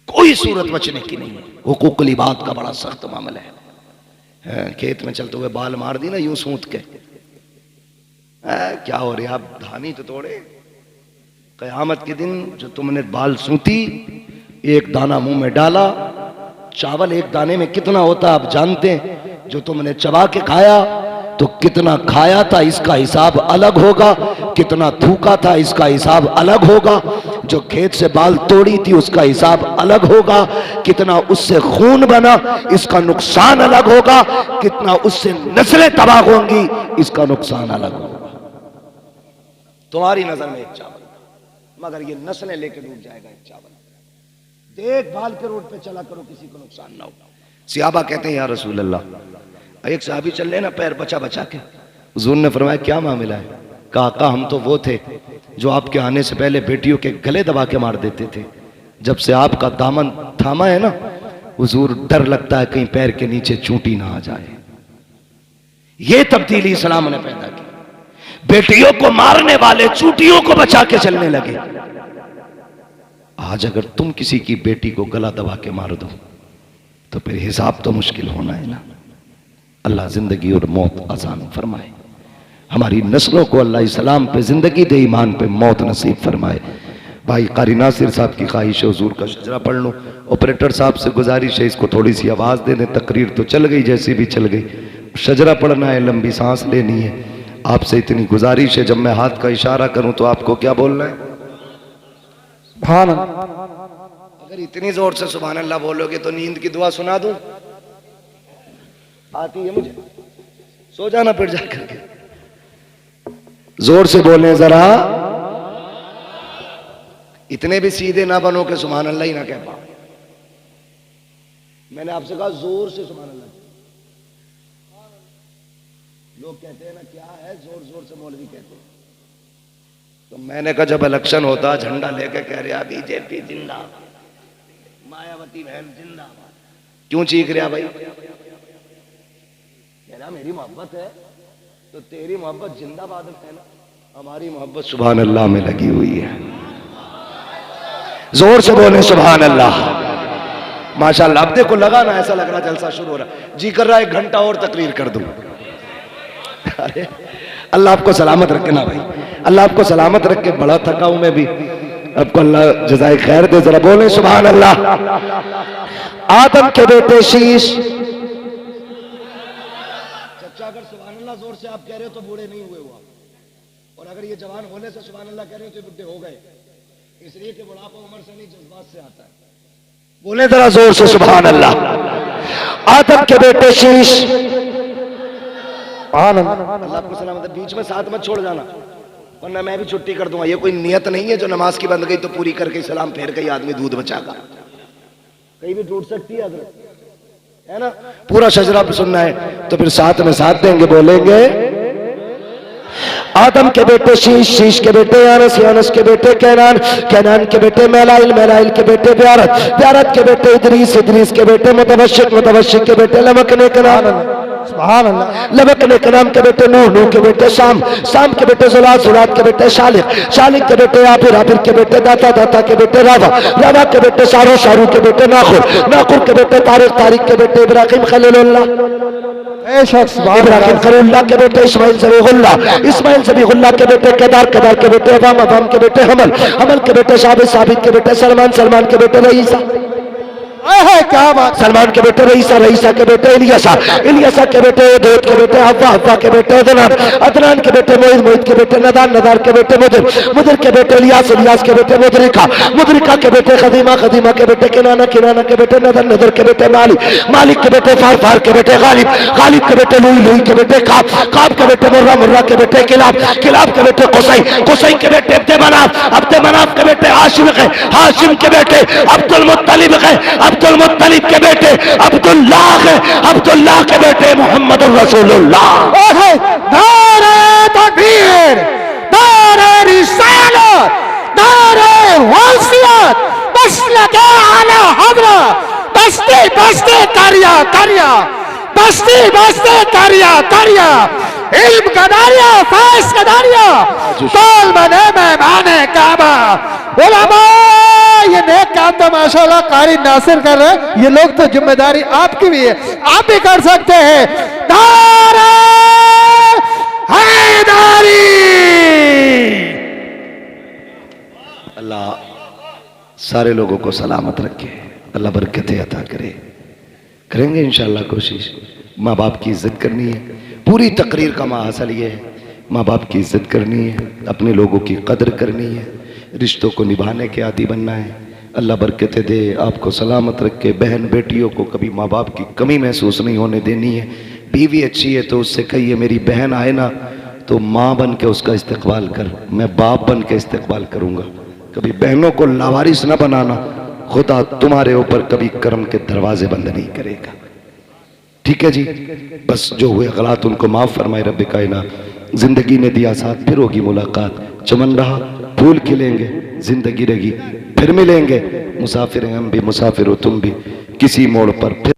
कोई सूरत बचने की नहीं है। हुकूकुल इबाद का बड़ा सख्त मामला है। खेत में चलते हुए बाल मार दी ना यूं सूत के, क्या हो रहा, आप धानी तो तोड़े। कयामत के दिन जो तुमने बाल सूती, एक दाना मुंह में डाला, चावल एक दाने में कितना होता आप जानते हैं, जो तुमने चबा के खाया तो कितना खाया था इसका हिसाब अलग होगा, कितना थूका था इसका हिसाब अलग होगा, जो खेत से बाल तोड़ी थी उसका हिसाब अलग होगा, कितना उससे खून बना इसका नुकसान अलग होगा, कितना उससे नस्लें तबाह होंगी इसका नुकसान अलग होगा। तुम्हारी नजर में एक चावल, मगर ये नस्लें लेके डूब जाएगा एक चावल। देखभाल के रोड पे चला करो, किसी को नुकसान ना हो। सियाबा कहते हैं या रसूल अल्लाह, एक साहबी चल रहे ना पैर बचा बचा के, हुजूर ने फरमाया क्या मामला है? कहा हम तो वो थे जो आपके आने से पहले बेटियों के गले दबा के मार देते थे, जब से आपका दामन थामा है ना हुजूर डर लगता है कहीं पैर के नीचे चूंटी ना आ जाए। ये तब्दीली इस्लाम ने पैदा की, बेटियों को मारने वाले चूंटियों को बचा के चलने लगे। आज अगर तुम किसी की बेटी को गला दबा के मार दो तो फिर हिसाब तो मुश्किल होना है ना। अल्लाह जिंदगी और मौत आसान फरमाए, हमारी नस्लों को अल्लाह इस्लाम पे जिंदगी दे, ईमान पे मौत नसीब फरमाए। भाई कारी नासिर साहब की ख्वाहिश है हुजूर का शजरा पढ़ लो, ऑपरेटर साहब से गुजारिश है इसको थोड़ी सी आवाज़ दे दें। तकरीर तो चल गई जैसी भी चल गई, शजरा पढ़ना है, लंबी सांस लेनी है। आपसे इतनी गुजारिश है जब मैं हाथ का इशारा करूं तो आपको क्या बोलना है? सुभान। अगर इतनी जोर से सुभान अल्लाह बोलोगे तो नींद की दुआ सुना दूं? आती है मुझे, सो जाना फिर जाकर के। जोर से बोले जरा, इतने भी सीधे ना बनो कि सुभान अल्लाह ही ना कह पाओ। मैंने आपसे कहा जोर से सुभान अल्लाह। लोग कहते हैं ना क्या है, जोर जोर से मौलवी कहते हैं। तो मैंने कहा जब इलेक्शन होता झंडा लेके कह रहा बीजेपी जिंदाबाद, मायावती बहन जिंदाबाद, क्यों चीख रहा भाई? कह रहा मेरी मोहब्बत है तो तेरी मोहब्बत जिंदाबाद है ना, हमारी मोहब्बत सुभान अल्लाह में लगी हुई है। जोर से बोले सुभान अल्लाह। माशाअल्लाह, अब देखो लगा ना, ऐसा लग रहा जलसा शुरू हो रहा, जी कर रहा 1 घंटा और तकरीर कर दूं। अरे अल्लाह आपको सलामत रखे ना भाई, अल्लाह आपको सलामत रखे। बड़ा थका हूं मैं भी, आपको अल्लाह जज़ाए खैर दे। जरा बोले सुभान अल्लाह। आदम के बेटे शीश, चचा अगर सुभान अल्लाह जोर से आप कह रहे हो तो बूढ़े नहीं हुए हुआ, और अगर ये जवान होने से सुभान अल्लाह कह रहे हो तो बुढ़े हो गए, इसलिए कि बुढ़ापा उम्र से नहीं जज्बात से आता है। बोले जरा जोर से सुभान अल्लाह। आदम के बेटे शीश, अल्लाह आपको सलामत। बीच में साथ मत छोड़ जाना वरना मैं भी छुट्टी कर दूंगा। ये कोई नियत नहीं है जो नमाज की बंद गई तो पूरी करके सलाम फेर के आदमी दूध बचागा, कहीं भी टूट सकती है है ना। पूरा शजरा सुनना है तो फिर साथ में साथ देंगे, बोलेंगे आदम के बेटे शीश, शीश के बेटे यानस, यानस के बेटे कैनान, कैनान के बेटे मैलाइल, मैलाइल के बेटे ब्यारत, ब्यारत के बेटे इदरीस, इदरीस के बेटे मुतवश्शिक, मुतवश्शिक के बेटे लमकने के नाम, लमकने के नाम के बेटे नूह, नूह के बेटे शाम, शाम के बेटे जुलात, जुलात के बेटे शालिक, शालिक के बेटे आबिर, आबिर के बेटे दाता, दाता के बेटे रावा, रावा के बेटे शारू, शारू के बेटे नाखुर, नाखुर के बेटे तारिक, तारिक के बेटे इब्राहिम खलीलुल्लाह, इब्राहिम खलीलुल्लाह के बेटे इस्माइल ज़बीहुल्लाह, इस्माइल ज़बीहुल्लाह के बेटे केदार, केदार के बेटे अवाम, अवाम के बेटे हमल, हमल के बेटे साबित, साबित के बेटे सलमान, सलमान के बेटे रईसा, क्या बात, सलमान के बेटे रईसा, रईसा के बेटे इलियासा, इलियासा के बेटे दूध के बेटे हव्वा, हव्वा के बेटे अदनान, अदनान के बेटे मोइद, मोइद के बेटे नदार, नदार के बेटे मुदिर, मुदिर के बेटे इलियास, इलियास के बेटे मुदरिका, मुदरिका के बेटे खदीमा, खदीमा के बेटे किनाना, किनाना के बेटे नदर, नदर के बेटे मालिक, मालिक के बेटे फार, फार के बेटे गालिब, गालिब के बेटे लुई, लुई के बेटे काब, काब के बेटे मुर्रा, मुर्रा के बेटे किलाब, किलाब के बेटे कुसै, कुसै के बेटे अब्दे मनाफ, अब्दे मनाफ के बेटे हाशिम है, हाशिम के बेटे अब्दुल मुत्तलिब है, अब्दुल मुत्तलिब के बेटे अब्दुल्लाह है, अब्दुल्लाह के बेटे मोहम्मद रसूलुल्लाह। नारे तकबीर, नारे रिसालत, नारे वसीयत, मसलके आला हज़रत, बस्ती बस्ती करिया करिया, बस्ती बस्ती करिया करिया, इल्म का दारिया, फैज़ का दारिया, तोल बने मेहमाने काबा, उलमा, ये नेक काम तो माशाल्लाह कारी नासिर कर रहे हैं, ये लोग तो जिम्मेदारी आपकी भी है, आप भी कर सकते हैं। नारे हैदरी। अल्लाह सारे लोगों को सलामत रखे, अल्लाह बरकतें अता करे। करेंगे इंशाअल्लाह कोशिश। माँ बाप की इज्जत करनी है, पूरी तकरीर का माहसल ये है, माँ बाप की इज्जत करनी है, अपने लोगों की कदर करनी है, रिश्तों को निभाने के आदी बनना है। अल्लाह बरकतें दे, आपको सलामत रखे। बहन बेटियों को कभी माँ बाप की कमी महसूस नहीं होने देनी है। बीवी अच्छी है तो उससे कहिए मेरी बहन आए ना तो माँ बन के उसका इस्तकबाल कर, मैं बाप बन के इस्तकबाल करूँगा। कभी बहनों को लावारिस न बनाना, खुदा तुम्हारे ऊपर कभी कर्म के दरवाजे बंद नहीं करेगा। ठीक है जी, बस जो हुए गलत उनको माफ़ फरमाए रब कायनात। जिंदगी ने दिया साथ, फिर होगी मुलाकात। चमन रहा फूल खिलेंगे, जिंदगी रहेगी फिर मिलेंगे। मुसाफिर हैं हम भी, मुसाफिर हो तुम भी, किसी मोड़ पर फिर